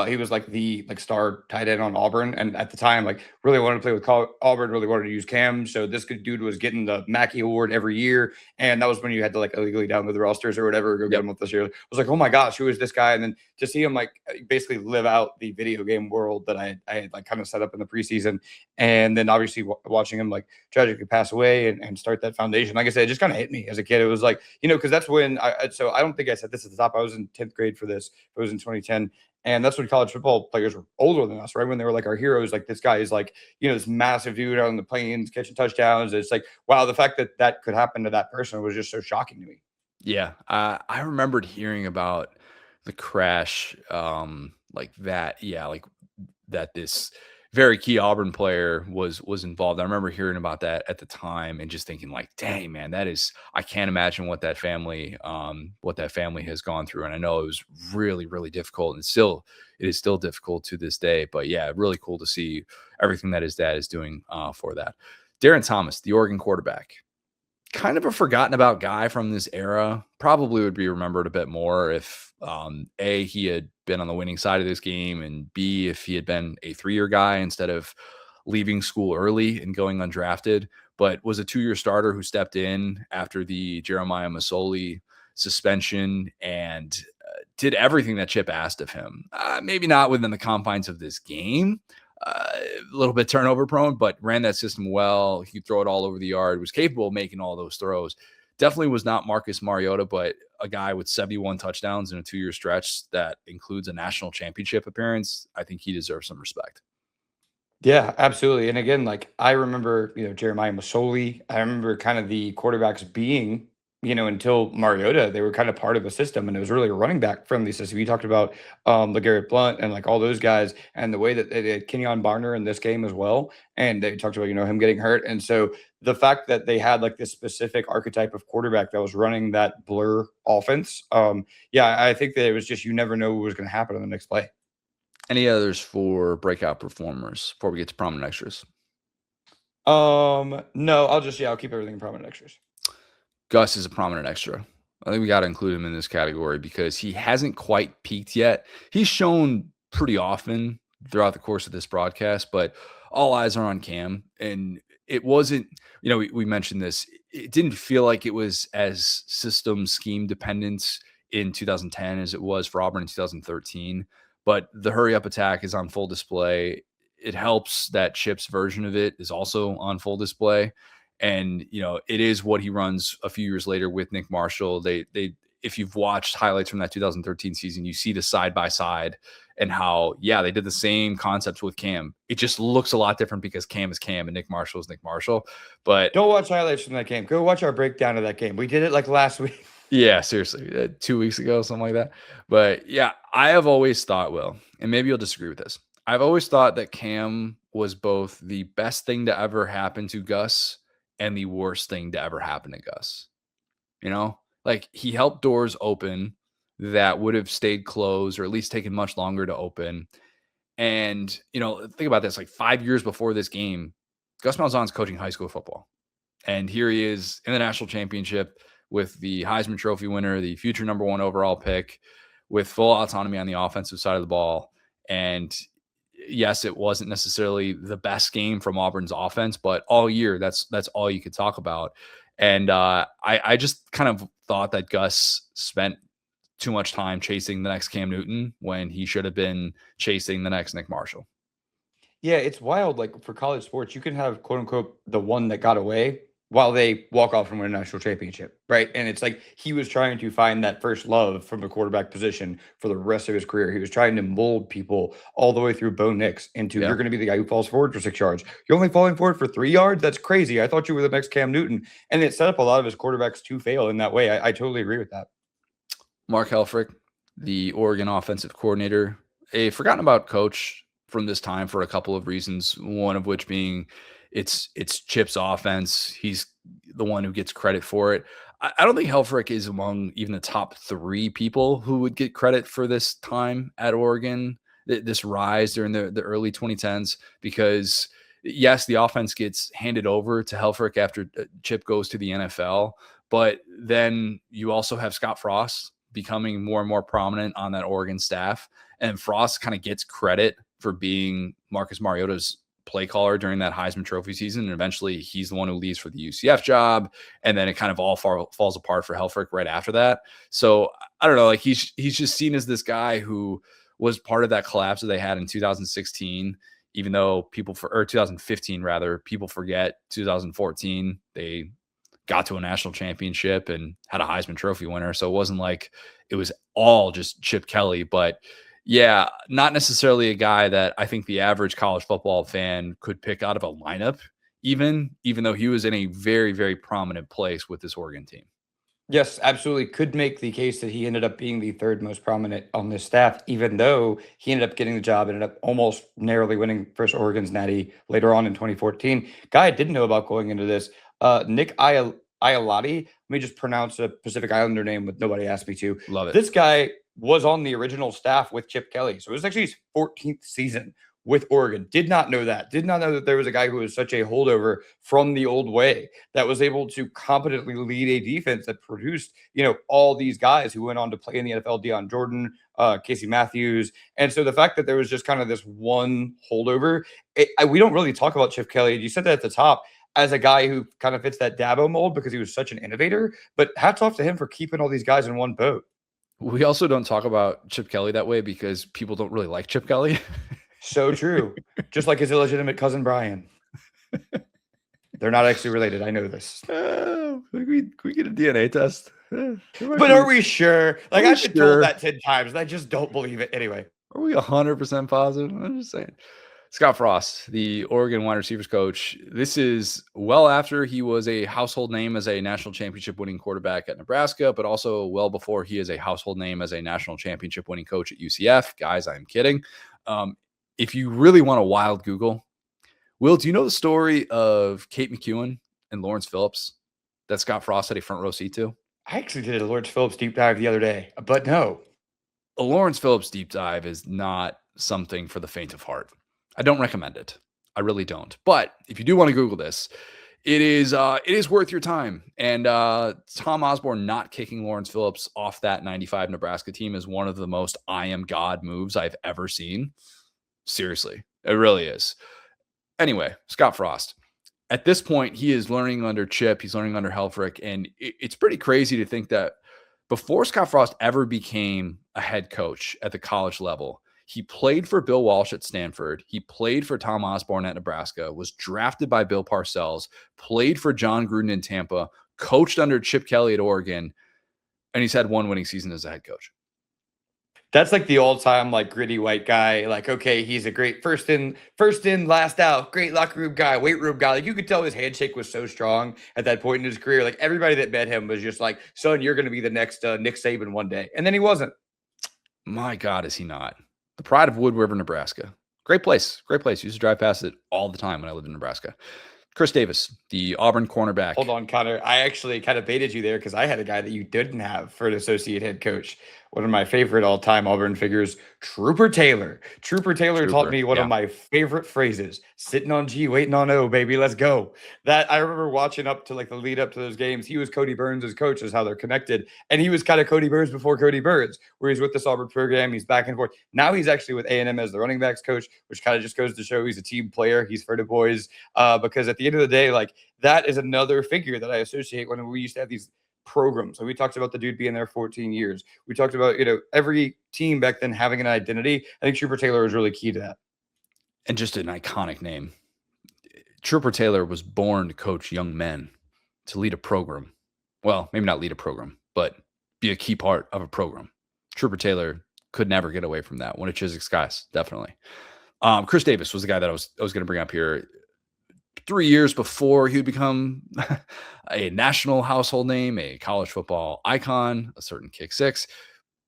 He was like the star tight end on Auburn, and at the time, like, really wanted to play with Auburn, really wanted to use Cam. So this good dude was getting the Mackey Award every year, and that was when you had to like illegally download the rosters or whatever, go get him up this year. I was like, oh my gosh, who is this guy? And then to see him like basically live out the video game world that I had like kind of set up in the preseason, and then obviously watching him like tragically pass away and start that foundation. Like I said, it just kind of hit me as a kid. It was like, you know, because that's when so I don't think I said this at the top. I was in 10th grade for this. It was in 2010. And that's when college football players were older than us, right? When they were like our heroes, like this guy is like, you know, this massive dude out on the plains catching touchdowns. It's like, wow, the fact that that could happen to that person was just so shocking to me. Yeah. I remembered hearing about the crash, like that. Yeah. Like that this very key Auburn player was involved. I remember hearing about that at the time and just thinking like, dang, man, that is, I can't imagine what that family has gone through. And I know it was really, really difficult, and it is still difficult to this day. But yeah, really cool to see everything that his dad is doing for that. Darren Thomas, the Oregon quarterback, kind of a forgotten about guy from this era. Probably would be remembered a bit more if A, he had been on the winning side of this game, and B, if he had been a 3-year guy instead of leaving school early and going undrafted, but was a 2-year starter who stepped in after the Jeremiah Masoli suspension and did everything that Chip asked of him. Maybe not within the confines of this game, a little bit turnover prone, but ran that system well. He could throw it all over the yard, was capable of making all those throws. Definitely was not Marcus Mariota, but a guy with 71 touchdowns in a 2-year stretch that includes a national championship appearance. I think he deserves some respect. Yeah, absolutely. And again, like I remember, you know, Jeremiah Masoli. I remember kind of the quarterbacks being, you know, until Mariota, they were kind of part of a system, and it was really a running back friendly system. You talked about LeGarrette Blunt and like all those guys, and the way that they did Kenyon Barner in this game as well. And they talked about, you know, him getting hurt. And so the fact that they had like this specific archetype of quarterback that was running that blur offense, yeah, I think that it was just you never know what was going to happen on the next play. Any others for breakout performers before we get to prominent extras? No, I'll keep everything in prominent extras. Gus is a prominent extra. I think we got to include him in this category because he hasn't quite peaked yet. He's shown pretty often throughout the course of this broadcast, but all eyes are on Cam. And it wasn't, you know, we mentioned this. It didn't feel like it was as system scheme dependent in 2010 as it was for Auburn in 2013. But the hurry up attack is on full display. It helps that Chip's version of it is also on full display. And, you know, it is what he runs a few years later with Nick Marshall. They, if you've watched highlights from that 2013 season, you see the side by side and how, yeah, they did the same concepts with Cam. It just looks a lot different because Cam is Cam and Nick Marshall is Nick Marshall. But don't watch highlights from that game. Go watch our breakdown of that game. We did it like last week. Yeah, seriously, 2 weeks ago, something like that. But yeah, I have always thought, Will, and maybe you'll disagree with this. I've always thought that Cam was both the best thing to ever happen to Gus and the worst thing to ever happen to Gus. You know, like he helped doors open that would have stayed closed or at least taken much longer to open. And, you know, think about this, like 5 years before this game, Gus Malzahn's coaching high school football. And here he is in the national championship with the Heisman Trophy winner, the future number 1 overall pick, with full autonomy on the offensive side of the ball. And yes, it wasn't necessarily the best game from Auburn's offense, but all year, that's all you could talk about. And I just kind of thought that Gus spent too much time chasing the next Cam Newton when he should have been chasing the next Nick Marshall. Yeah, it's wild. Like for college sports, you can have quote unquote the one that got away while they walk off and win a national championship, right? And it's like he was trying to find that first love from the quarterback position for the rest of his career. He was trying to mold people all the way through Bo Nix into you're going to be the guy who falls forward for 6 yards. You're only falling forward for 3 yards? That's crazy. I thought you were the next Cam Newton. And it set up a lot of his quarterbacks to fail in that way. I totally agree with that. Mark Helfrich, the Oregon offensive coordinator, a forgotten about coach from this time for a couple of reasons, one of which being it's Chip's offense. He's the one who gets credit for it. I don't think Helfrich is among even the top 3 people who would get credit for this time at Oregon, this rise during the early 2010s, because yes, the offense gets handed over to Helfrich after Chip goes to the NFL, but then you also have Scott Frost becoming more and more prominent on that Oregon staff. And Frost kind of gets credit for being Marcus Mariota's play caller during that Heisman Trophy season. And eventually he's the one who leaves for the UCF job. And then it kind of all falls apart for Helfrich right after that. So I don't know, like he's just seen as this guy who was part of that collapse that they had in 2016, even though or 2015 rather, people forget 2014, they got to a national championship and had a Heisman Trophy winner. So it wasn't like it was all just Chip Kelly, but yeah, not necessarily a guy that I think the average college football fan could pick out of a lineup, even though he was in a very, very prominent place with this Oregon team. Yes, absolutely. Could make the case that he ended up being the 3rd most prominent on this staff, even though he ended up getting the job, ended up almost narrowly winning first Oregon's Natty later on in 2014. Guy I didn't know about going into this, Nick Ialotti. Let me just pronounce a Pacific Islander name with nobody asked me to. Love it. This guy was on the original staff with Chip Kelly. So it was actually his 14th season with Oregon. Did not know that. Did not know that there was a guy who was such a holdover from the old way that was able to competently lead a defense that produced, all these guys who went on to play in the NFL, Deion Jordan, Casey Matthews. And so the fact that there was just kind of this one holdover, we don't really talk about Chip Kelly. You said that at the top as a guy who kind of fits that Dabo mold because he was such an innovator, but hats off to him for keeping all these guys in one boat. We also don't talk about Chip Kelly that way because people don't really like Chip Kelly. So true. Just like his illegitimate cousin, Brian. They're not actually related. I know this. Can we get a DNA test? But are we sure? Like, I've been told that 10 times, and I just don't believe it. Anyway. Are we 100% positive? I'm just saying. Scott Frost, the Oregon wide receivers coach. This is well after he was a household name as a national championship winning quarterback at Nebraska, but also well before he is a household name as a national championship winning coach at UCF. Guys, I'm kidding. If you really want a wild Google, Will, do you know the story of Kate McEwen and Lawrence Phillips that Scott Frost had a front row seat to? I actually did a Lawrence Phillips deep dive the other day, but no. A Lawrence Phillips deep dive is not something for the faint of heart. I don't recommend it. I really don't. But if you do want to Google this, it is worth your time. And Tom Osborne not kicking Lawrence Phillips off that 95 Nebraska team is one of the most I am God moves I've ever seen. Seriously, it really is. Anyway, Scott Frost. At this point, he is learning under Chip. He's learning under Helfrich. And it's pretty crazy to think that before Scott Frost ever became a head coach at the college level, he played for Bill Walsh at Stanford. He played for Tom Osborne at Nebraska, was drafted by Bill Parcells, played for John Gruden in Tampa, coached under Chip Kelly at Oregon, and he's had one winning season as a head coach. That's like the all-time like gritty white guy. Like, okay, he's a great first in, last out, great locker room guy, weight room guy. Like you could tell his handshake was so strong at that point in his career. Like everybody that met him was just like, son, you're going to be the next Nick Saban one day. And then he wasn't. My God, is he not? The pride of Wood River, Nebraska. Great place. Great place. Used to drive past it all the time when I lived in Nebraska. Chris Davis, the Auburn cornerback. Hold on, Connor. I actually kind of baited you there because I had a guy that you didn't have for an associate head coach. One of my favorite all-time Auburn figures, Trooper Taylor. Trooper Taylor taught me one of my favorite phrases: "Sitting on G, waiting on O, baby, let's go." That I remember watching up to like the lead up to those games. He was Cody Burns' coach, is how they're connected, and he was kind of Cody Burns before Cody Burns, where he's with this Auburn program. He's back and forth. Now he's actually with A&M as the running backs coach, which kind of just goes to show he's a team player. He's for the boys, because at the end of the day, like, that is another figure that I associate when we used to have these programs. So we talked about the dude being there 14 years. We talked about, every team back then having an identity. I think Trooper Taylor was really key to that. And just an iconic name. Trooper Taylor was born to coach young men, to lead a program. Well, maybe not lead a program, but be a key part of a program. Trooper Taylor could never get away from that. One of Chizik's guys, definitely. Chris Davis was the guy that I was going to bring up here. 3 years before he would become a national household name, a college football icon, a certain kick six,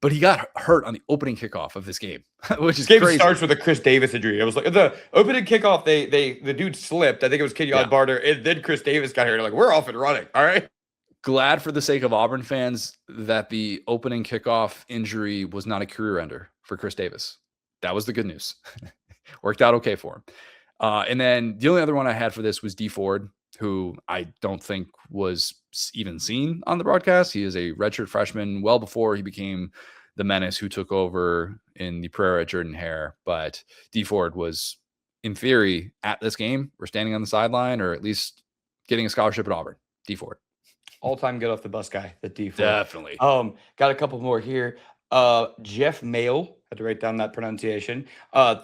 but he got hurt on the opening kickoff of this game, which is crazy. Starts with a Chris Davis injury. It was like the opening kickoff, the dude slipped. I think it was Kenyon Barter, and then Chris Davis got hurt. Like, we're off and running. All right. Glad for the sake of Auburn fans that the opening kickoff injury was not a career ender for Chris Davis. That was the good news. Worked out okay for him. And then the only other one I had for this was D Ford, who I don't think was even seen on the broadcast. He is a redshirt freshman well before he became the menace who took over in the Pereira Jordan Hare. But D Ford was, in theory, at this game, or standing on the sideline, or at least getting a scholarship at Auburn. D Ford. All-time get off the bus guy, the D Ford. Definitely. Got a couple more here. Jeff Mayle, had to write down that pronunciation.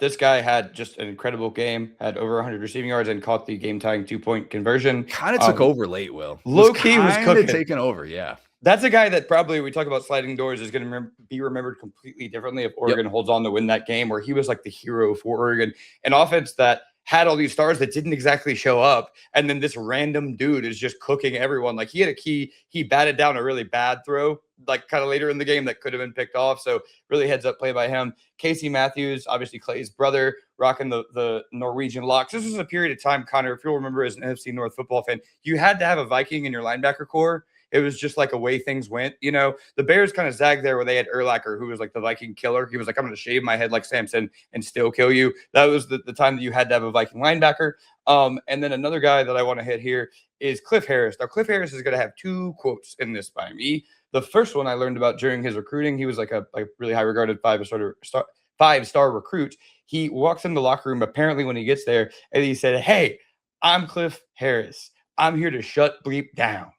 This guy had just an incredible game, had over 100 receiving yards, and caught the game-tying 2-point conversion. Kind of took over late, Will. Low-key was cooking. Taking over, yeah. That's a guy that probably, we talk about sliding doors, is going to be remembered completely differently if Oregon holds on to win that game, where he was like the hero for Oregon. An offense that had all these stars that didn't exactly show up, and then this random dude is just cooking everyone. Like, he batted down a really bad throw, like kind of later in the game, that could have been picked off. So really heads up play by him. Casey Matthews, obviously Clay's brother, rocking the Norwegian locks. This was a period of time, Connor, if you'll remember, as an NFC North football fan, you had to have a Viking in your linebacker core. It was just like a way things went. The Bears kind of zagged there where they had Urlacher, who was like the Viking killer. He was like, I'm going to shave my head like Samson and still kill you. That was the time that you had to have a Viking linebacker. And then another guy that I want to hit here is Cliff Harris. Now, Cliff Harris is going to have two quotes in this by me. The first one I learned about during his recruiting. He was like a really high regarded five-star recruit. He walks in the locker room, apparently, when he gets there, and he said, "Hey, I'm Cliff Harris. I'm here to shut bleep down."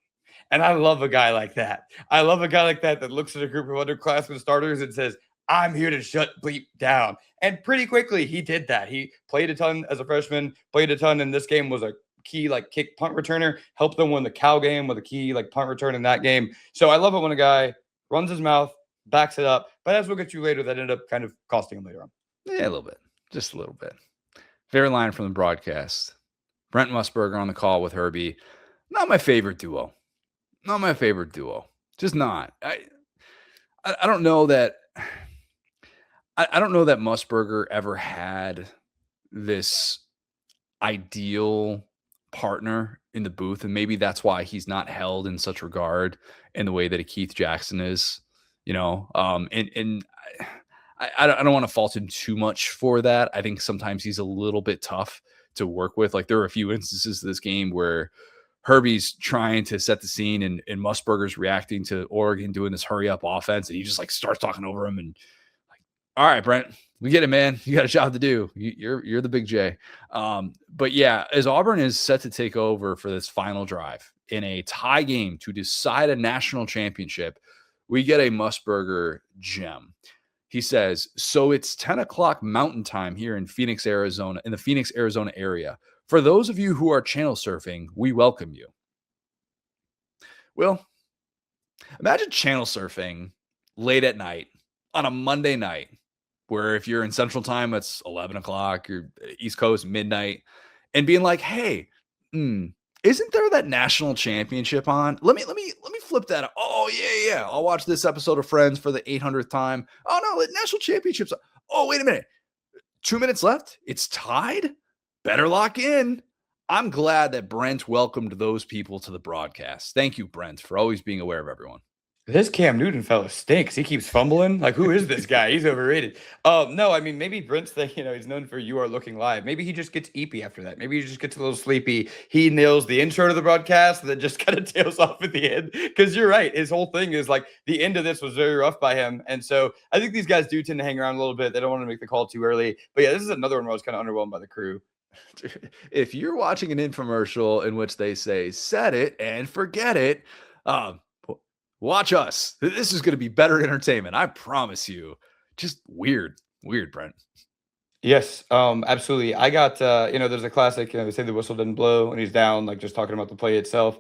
And I love a guy like that. I love a guy like that looks at a group of underclassmen starters and says, "I'm here to shut bleep down." And pretty quickly, he did that. He played a ton as a freshman, played a ton in this game, was a key kick punt returner, helped them win the Cal game with a key punt return in that game. So I love it when a guy runs his mouth, backs it up. But as we'll get to later, that ended up kind of costing him later on. Yeah, a little bit. Just a little bit. Favorite line from the broadcast. Brent Musburger on the call with Herbie. Not my favorite duo. Not my favorite duo. Just not. I don't know that I don't know that Musburger ever had this ideal partner in the booth, and maybe that's why he's not held in such regard in the way that a Keith Jackson is, and I don't want to fault him too much for that. I think sometimes he's a little bit tough to work with. Like, there are a few instances of this game where Herbie's trying to set the scene and Musburger's reacting to Oregon doing this hurry up offense, and he just starts talking over him and all right, Brent, we get it, man. You got a job to do. You're the big J. But yeah, as Auburn is set to take over for this final drive in a tie game to decide a national championship, we get a Musburger gem. He says, "So it's 10 o'clock Mountain Time here in Phoenix, Arizona, in the Phoenix, Arizona area. For those of you who are channel surfing, we welcome you." Well, imagine channel surfing late at night on a Monday night, where if you're in Central Time, it's 11 o'clock, you're East Coast, midnight, and being like, "Hey, isn't there that national championship on? Let me flip that up. Oh, yeah. I'll watch this episode of Friends for the 800th time. Oh, no, the national championships. Oh, wait a minute. 2 minutes left. It's tied. Better lock in. I'm glad that Brent welcomed those people to the broadcast. Thank you, Brent, for always being aware of everyone. This Cam Newton fella stinks. He keeps fumbling. Like, who is this guy? He's overrated. No, I mean, maybe Brent's the, he's known for You Are Looking Live. Maybe he just gets eepy after that. Maybe he just gets a little sleepy. He nails the intro to the broadcast and then just kind of tails off at the end. Because you're right. His whole thing is like the end of this was very rough by him. And so I think these guys do tend to hang around a little bit. They don't want to make the call too early. But yeah, this is another one where I was kind of underwhelmed by the crew. If you're watching an infomercial in which they say, set it and forget it, um, watch us. This is going to be better entertainment. I promise you. Just weird, Brent. Yes, absolutely. I got, there's a classic, they say the whistle didn't blow and he's down, like just talking about the play itself.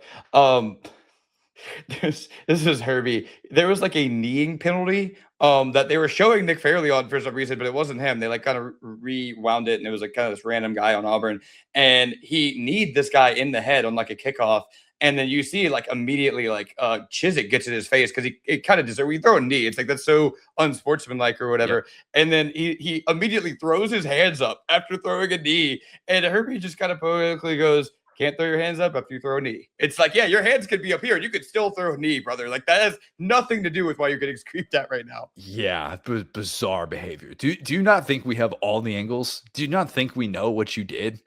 This is Herbie. There was like a kneeing penalty that they were showing Nick Fairley on for some reason, but it wasn't him. They like kind of rewound it and it was like kind of this random guy on Auburn. And he kneed this guy in the head on like a kickoff. And then you see like immediately like Chizik gets in his face because it kind of deserves. We throw a knee. It's like that's so unsportsmanlike or whatever. Yep. And then he immediately throws his hands up after throwing a knee. And Herbie just kind of politically goes, "Can't throw your hands up after you throw a knee." It's like, yeah, your hands could be up here and you could still throw a knee, brother. Like that has nothing to do with why you're getting screamed at right now. Yeah, bizarre behavior. Do you not think we have all the angles? Do you not think we know what you did?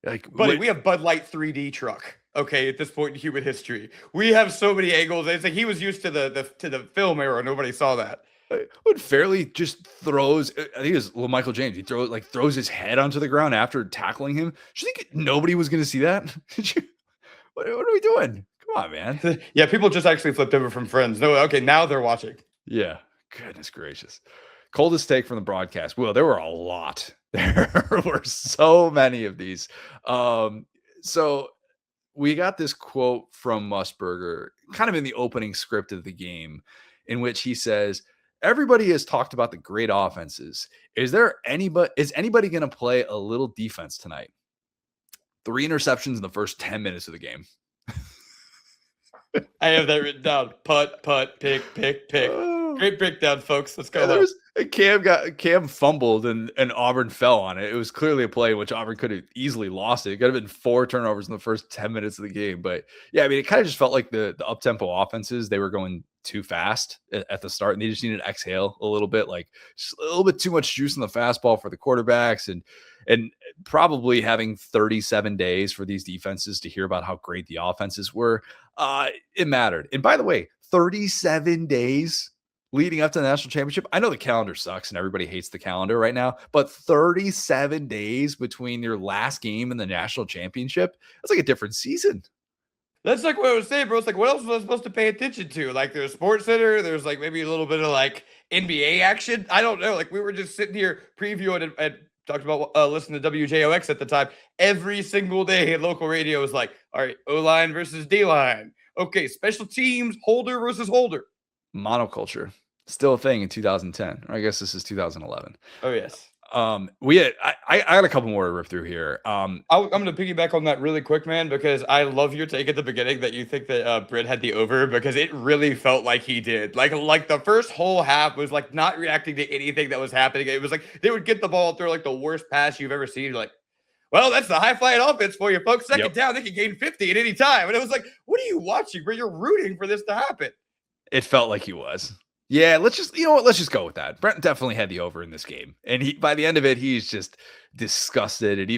Like, buddy, we have Bud Light 3D truck. Okay, at this point in human history, we have so many angles. It's like he was used to the film era. Nobody saw that. When Fairley just throws, I think it was little Michael James. He throws his head onto the ground after tackling him. Do you think nobody was going to see that? What are we doing? Come on, man. Yeah, people just actually flipped over from Friends. No, okay, now they're watching. Yeah, goodness gracious. Coldest take from the broadcast. Well, there were a lot. There were so many of these. So we got this quote from Musburger, kind of in the opening script of the game, in which he says, "Everybody has talked about the great offenses. Is anybody going to play a little defense tonight?" 3 interceptions in the first 10 minutes of the game. I have that written down. Putt, pick. Great breakdown, folks. Let's go. Cam fumbled and Auburn fell on it. It was clearly a play in which Auburn could have easily lost it. It could have been 4 turnovers in the first 10 minutes of the game. But yeah, I mean, it kind of just felt like the up-tempo offenses, they were going too fast at the start and they just needed to exhale a little bit, like just a little bit too much juice in the fastball for the quarterbacks and probably having 37 days for these defenses to hear about how great the offenses were. It mattered. And by the way, 37 days leading up to the national championship. I know the calendar sucks and everybody hates the calendar right now, but 37 days between your last game and the national championship, that's like a different season. That's like what I was saying, bro. It's like, what else was I supposed to pay attention to? Like, there's Sports Center. There's like maybe a little bit of like NBA action. I don't know. Like, we were just sitting here previewing and talked about listening to WJOX at the time. Every single day, local radio was like, all right, O-line versus D-line. Okay, special teams, holder versus holder. Monoculture, still a thing in 2010. Or I guess this is 2011. Oh, yes. I got a couple more to rip through here. I'm going to piggyback on that really quick, man, because I love your take at the beginning that you think that Britt had the over, because it really felt like he did. Like the first whole half was like not reacting to anything that was happening. It was like they would get the ball and throw like the worst pass you've ever seen. You're like, well, that's the high-flying offense for you, folks. Second down, they can gain 50 at any time. And it was like, what are you watching, bro? You're rooting for this to happen. It felt like he was. Yeah, let's just go with that. Brent definitely had the over in this game. And by the end of it, he's just disgusted. And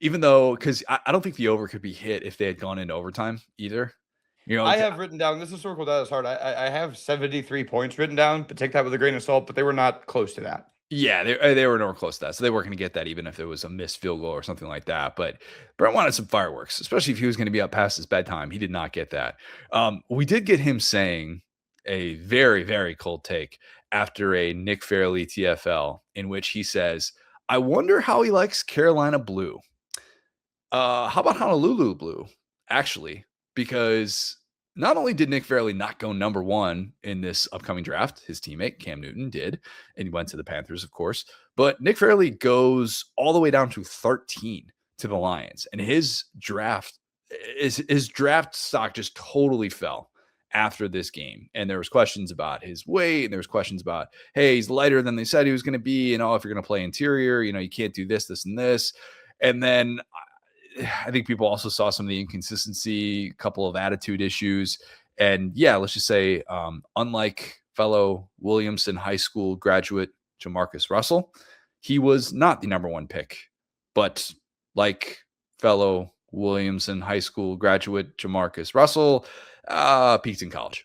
even though, because I don't think the over could be hit if they had gone into overtime either. I have written down, this is circled out as hard. I have 73 points written down, but take that with a grain of salt, but they were not close to that. Yeah, they were nowhere close to that. So they weren't going to get that even if there was a missed field goal or something like that. But Brent wanted some fireworks, especially if he was going to be up past his bedtime. He did not get that. We did get him saying a very, very cold take after a Nick Fairley TFL in which he says, "I wonder how he likes Carolina blue." How about Honolulu blue, actually? Because not only did Nick Fairley not go number 1 in this upcoming draft, his teammate Cam Newton did, and he went to the Panthers, of course, but Nick Fairley goes all the way down to 13 to the Lions, and his draft stock just totally fell after this game. And there was questions about his weight, and there was questions about, hey, he's lighter than they said he was going to be, and if you're going to play interior, you can't do this, and this. And then I think people also saw some of the inconsistency, a couple of attitude issues. And yeah, let's just say, unlike fellow Williamson High School graduate Jamarcus Russell, he was not the number one pick. But like fellow Williamson High School graduate Jamarcus Russell, peaked in college.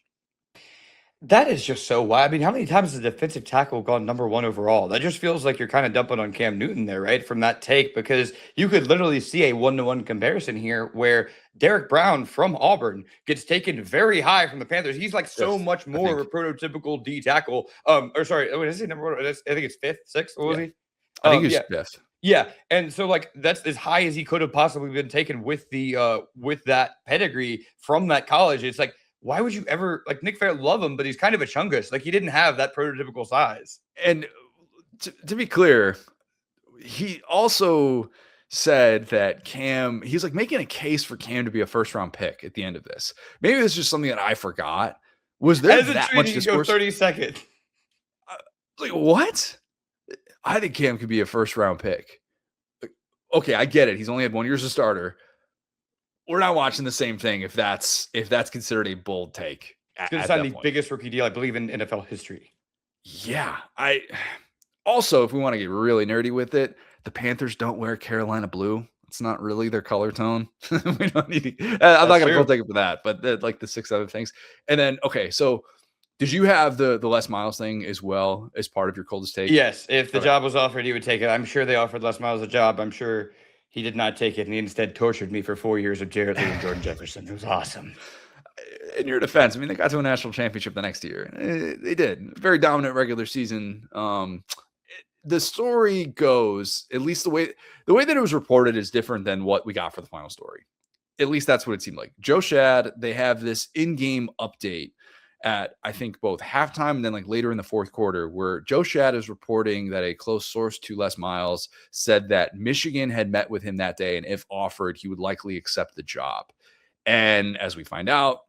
That is just so wild. I mean, how many times has the defensive tackle gone number one overall? That just feels like you're kind of dumping on Cam Newton there, right? From that take, because you could literally see a one-to-one comparison here where Derek Brown from Auburn gets taken very high from the Panthers. He's like so Fifth, much I more of a think. prototypical D tackle. Or sorry, what is he number one? I think it's fifth, sixth. What was Yeah. he? I think he's Yeah. fifth. Yeah, and so like that's as high as he could have possibly been taken with the with that pedigree from that college. It's like, why would you ever like Nick Fair? Love him, but he's kind of a chungus. Like he didn't have that prototypical size. And to be clear, he also said that Cam, he's like making a case for Cam to be a first round pick at the end of this. Maybe this is just something that I forgot. Was there As a that tree, much you can go discourse? 32nd. Like, what? I think Cam could be a first round pick. Like, okay, I get it. He's only had 1 year as a starter. We're not watching the same thing if that's considered a bold take. He's going to sign the biggest rookie deal, I believe, in NFL history. Yeah. I also, if we want to get really nerdy with it, the Panthers don't wear Carolina blue. It's not really their color tone. We don't need to, I'm not going to cold take it for that, but like the 6 other things. And then, okay, so did you have the Les Miles thing as well as part of your coldest take? Yes. If the job was offered, he would take it. I'm sure they offered Les Miles a job. I'm sure he did not take it, and he instead tortured me for 4 years of Jarrett Lee and Jordan Jefferson. It was awesome. In your defense, I mean, they got to a national championship the next year. They did. Very dominant regular season. The story goes, at least the way that it was reported is different than what we got for the final story. At least that's what it seemed like. Joe Shad, they have this in-game update at, I think, both halftime and then like later in the fourth quarter, where Joe Shad is reporting that a close source to Les Miles said that Michigan had met with him that day, and if offered, he would likely accept the job. And as we find out,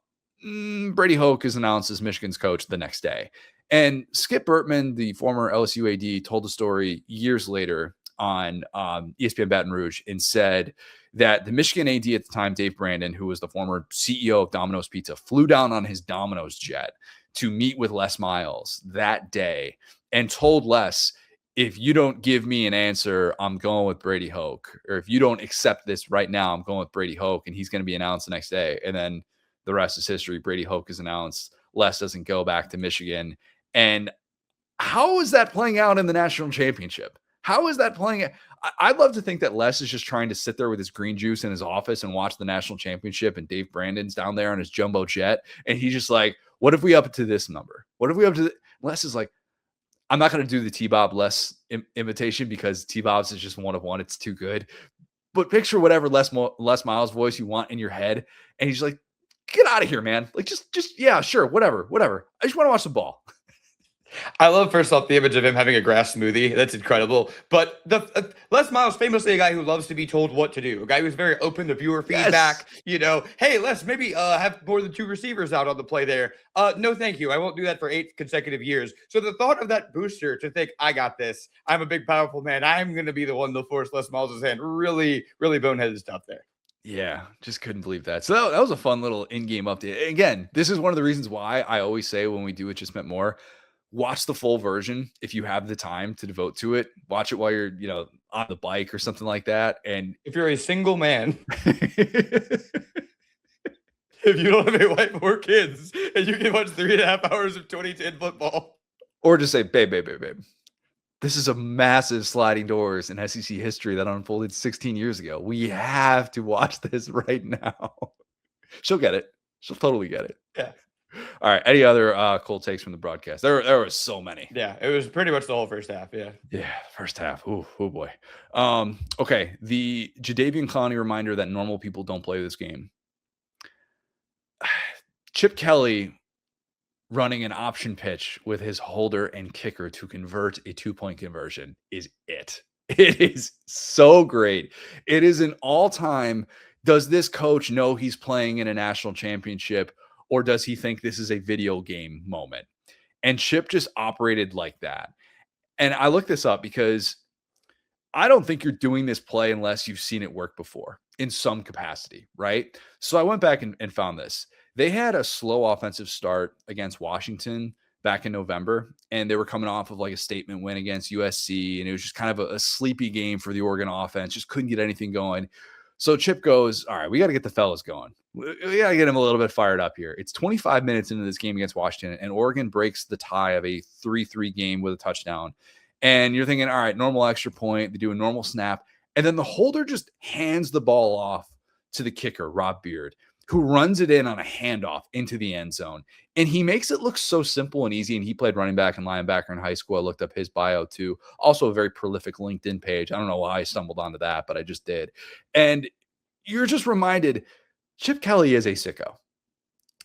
Brady Hoke is announced as Michigan's coach the next day. And Skip Bertman, the former LSU AD, told the story years later on ESPN Baton Rouge and said that the Michigan AD at the time, Dave Brandon, who was the former CEO of Domino's Pizza, flew down on his Domino's jet to meet with Les Miles that day and told Les, if you don't give me an answer, I'm going with Brady Hoke. Or if you don't accept this right now, I'm going with Brady Hoke, and he's going to be announced the next day. And then the rest is history. Brady Hoke is announced. Les doesn't go back to Michigan. And how is that playing out in the national championship? How is that playing? I'd love to think that Les is just trying to sit there with his green juice in his office and watch the national championship, and Dave Brandon's down there on his jumbo jet. And he's just like, what if we up it to this number? What if we up to Les is like, I'm not going to do the T-Bob Les imitation because T-Bob's is just one of one. It's too good. But picture whatever Les Miles voice you want in your head. And he's like, get out of here, man. Like, just yeah, sure, whatever. I just want to watch the ball. I love, first off, the image of him having a grass smoothie. That's incredible. But the Les Miles, famously a guy who loves to be told what to do, a guy who's very open to viewer feedback. Yes. You know, hey, Les, maybe have more than 2 receivers out on the play there. No, thank you. I won't do that for 8 consecutive years. So the thought of that booster to think, I got this. I'm a big, powerful man. I'm going to be the one to force Les Miles' hand. Really, really boneheaded stuff there. Yeah, just couldn't believe that. So that was a fun little in-game update. Again, this is one of the reasons why I always say when we do It Just Meant More, watch the full version if you have the time to devote to it. Watch it while you're, on the bike or something like that. And if you're a single man, if you don't have a wife or kids, and you can watch 3.5 hours of 2010 football, or just say, babe, this is a massive sliding doors in SEC history that unfolded 16 years ago. We have to watch this right now. She'll get it. She'll totally get it. Yeah. All right. Any other cold takes from the broadcast? There were so many. Yeah, it was pretty much the whole first half. Yeah. Yeah, first half. Oh boy. Okay. The Jadeveon Clowney reminder that normal people don't play this game. Chip Kelly running an option pitch with his holder and kicker to convert a 2-point conversion is it. It is so great. It is an all-time. Does this coach know he's playing in a national championship, or does he think this is a video game moment? And Chip just operated like that. And I looked this up because I don't think you're doing this play unless you've seen it work before. in some capacity, right? So I went back and found this. They had a slow offensive start against Washington back in November, and they were coming off of like a statement win against USC, and it was just kind of a sleepy game for the Oregon offense. Just couldn't get anything going. So Chip goes, all right, we got to get the fellas going. We got to get them a little bit fired up here. It's 25 minutes into this game against Washington, and Oregon breaks the tie of a 3-3 game with a touchdown. And you're thinking, all right, normal extra point. They do a normal snap. And then the holder just hands the ball off to the kicker, Rob Beard, who runs it in on a handoff into the end zone. And he makes it look so simple and easy. And he played running back and linebacker in high school. I looked up his bio too. Also a very prolific LinkedIn page. I don't know why I stumbled onto that, but I just did. And you're just reminded Chip Kelly is a sicko.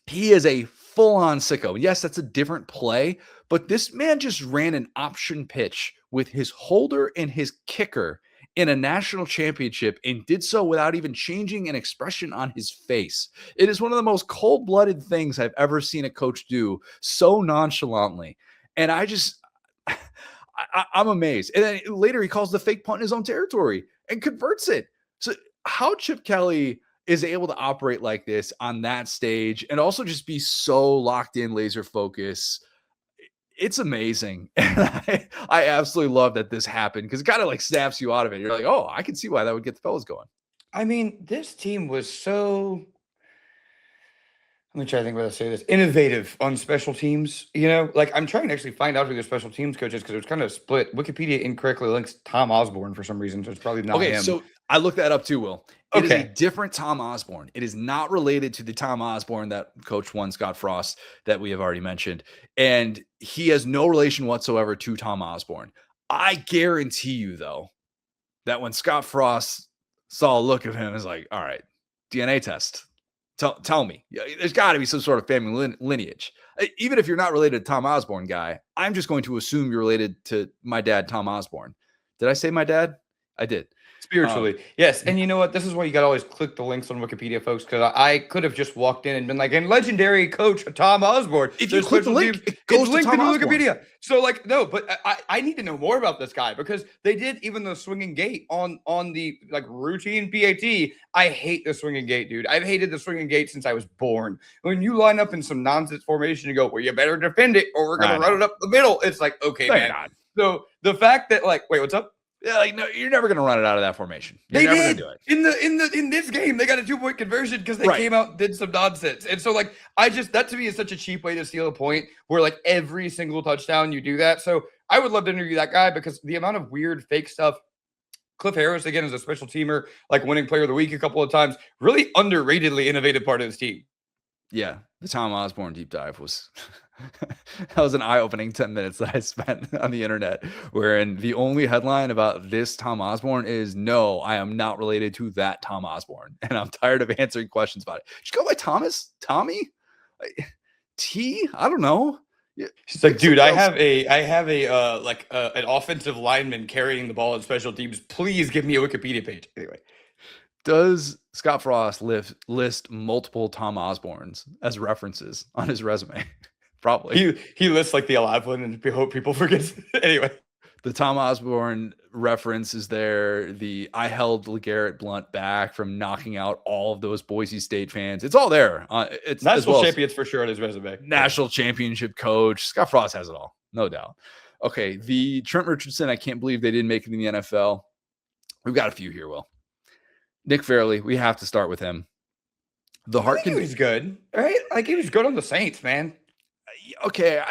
He is a full-on sicko. Yes, that's a different play, but this man just ran an option pitch with his holder and his kicker in a national championship and did so without even changing an expression on his face. It is one of the most cold-blooded things I've ever seen a coach do so nonchalantly. And I'm amazed. And then later he calls the fake punt in his own territory and converts it. So how Chip Kelly is able to operate like this on that stage and also just be so locked in, laser focus, it's amazing. And I absolutely love that this happened because it kind of like snaps you out of it. You're like, oh, I can see why that would get the fellas going. I mean, this team was so, let me try to think about how to say this, innovative on special teams. You know, like I'm trying to actually find out who the special teams coach is because it was kind of split. Wikipedia incorrectly links Tom Osborne for some reason, so it's probably not him. So I looked that up too, Will. It is a different Tom Osborne. It is not related to the Tom Osborne that Coach won, Scott Frost, that we have already mentioned. And he has no relation whatsoever to Tom Osborne. I guarantee you, though, that when Scott Frost saw a look of him, is like, all right, DNA test. Tell me. There's got to be some sort of family lineage. Even if you're not related to Tom Osborne guy, I'm just going to assume you're related to my dad, Tom Osborne. Did I say my dad? I did. Spiritually, yes. And you know what? This is why you got to always click the links on Wikipedia, folks, because I could have just walked in and been like, and legendary coach Tom Osborne. If you click the link, it goes to Tom Osborne. Wikipedia. So, like, no, but I need to know more about this guy because they did even the swinging gate on the like routine PAT. I hate the swinging gate, dude. I've hated the swinging gate since I was born. When you line up in some nonsense formation and go, well, you better defend it or we're going to run it up the middle. It's like, okay, man. So the fact that, like, wait, what's up? Yeah, like no, you're never going to run it out of that formation. You're never going to do it. In this game, they got a 2-point conversion because they came out and did some nonsense. And so, like, that to me is such a cheap way to steal a point where, like, every single touchdown you do that. So I would love to interview that guy because the amount of weird fake stuff. Cliff Harris, again, is a special teamer, like winning player of the week a couple of times. Really underratedly innovative part of this team. Yeah, the Tom Osborne deep dive was that was an eye-opening 10 minutes that I spent on the internet, wherein the only headline about this Tom Osborne is, no, I am not related to that Tom Osborne. And I'm tired of answering questions about it. Should go by Thomas? Tommy? T? I don't know. She's like, dude, I have a an offensive lineman carrying the ball in special teams. Please give me a Wikipedia page. Anyway. Does Scott Frost list multiple Tom Osbornes as references on his resume? Probably. He lists like the alive one and hope people forget. Anyway. The Tom Osborne reference is there. I held LeGarrette Blount back from knocking out all of those Boise State fans. It's all there. It's national champions for sure on his resume. National championship coach. Scott Frost has it all. No doubt. Okay. The Trent Richardson, I can't believe they didn't make it in the NFL. We've got a few here, Will. Nick Fairley, we have to start with him. The heart condition. He was good, right? Like he was good on the Saints, man. Okay.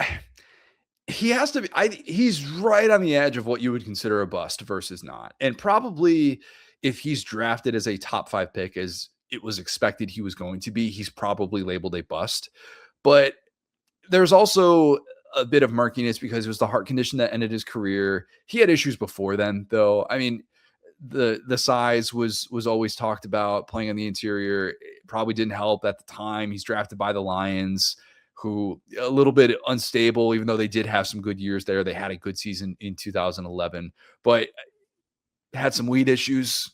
He has to be. He's right on the edge of what you would consider a bust versus not. And probably if he's drafted as a top 5 pick, as it was expected he was going to be, he's probably labeled a bust. But there's also a bit of murkiness because it was the heart condition that ended his career. He had issues before then, though. I mean, the size was always talked about. Playing on the interior probably didn't help at the time. He's drafted by the Lions, who a little bit unstable, even though they did have some good years there. They had a good season in 2011, but had some weed issues.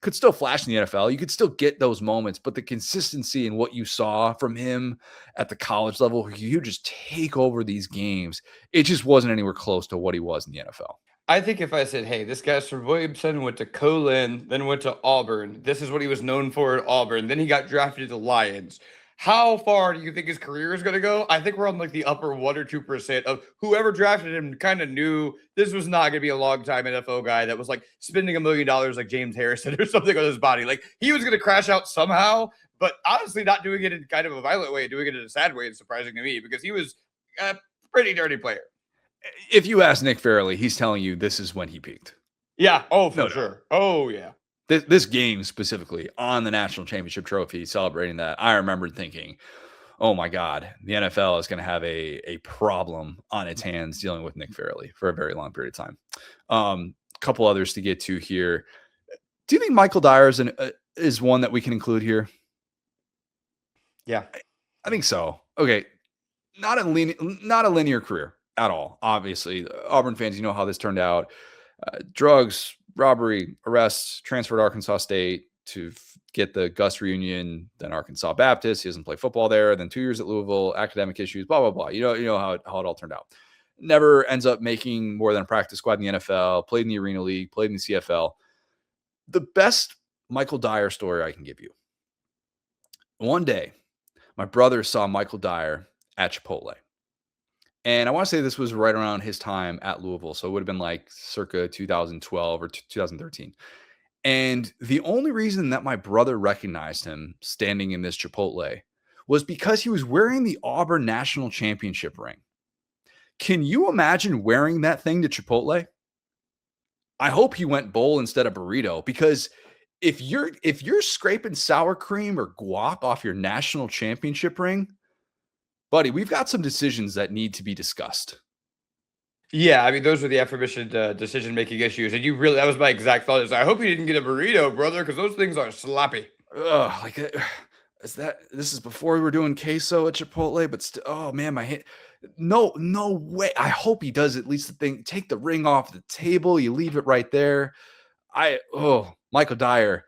Could still flash in the NFL. You could still get those moments, but the consistency in what you saw from him at the college level, you just take over these games. It just wasn't anywhere close to what he was in the NFL. I think if I said, hey, this guy's from Williamson, went to Colin, then went to Auburn. This is what he was known for at Auburn. Then he got drafted to the Lions. How far do you think his career is going to go? I think we're on like the upper 1 or 2% of whoever drafted him kind of knew this was not going to be a long time NFL guy that was like spending $1 million like James Harrison or something on his body. Like he was going to crash out somehow, but honestly, not doing it in kind of a violent way, doing it in a sad way is surprising to me because he was a pretty dirty player. If you ask Nick Fairley, he's telling you this is when he peaked. Yeah. Oh, for sure. Oh, yeah. This game specifically on the national championship trophy, celebrating that, I remember thinking, oh my God, the NFL is going to have a problem on its hands dealing with Nick Fairley for a very long period of time. A couple others to get to here. Do you think Michael Dyer is one that we can include here? Yeah. I think so. Okay. Not a linear career at all. Obviously, Auburn fans, you know how this turned out. Drugs, robbery, arrests, transferred to Arkansas State to get the Gus reunion, then Arkansas Baptist. He doesn't play football there. Then 2 years at Louisville, academic issues, blah, blah, blah. You know how it all turned out. Never ends up making more than a practice squad in the NFL, played in the Arena League, played in the CFL. The best Michael Dyer story I can give you. One day, my brother saw Michael Dyer at Chipotle. And I want to say this was right around his time at Louisville. So it would have been like circa 2012 or 2013. And the only reason that my brother recognized him standing in this Chipotle was because he was wearing the Auburn National Championship ring. Can you imagine wearing that thing to Chipotle? I hope he went bowl instead of burrito, because if you're scraping sour cream or guac off your national championship ring, buddy, we've got some decisions that need to be discussed. Yeah, I mean, those were the aforementioned decision-making issues. And that was my exact thought. Is I hope you didn't get a burrito, brother, because those things are sloppy. This is before we were doing queso at Chipotle, but oh man, my hand. No way. I hope he does at least the thing. Take the ring off the table. You leave it right there. Michael Dyer.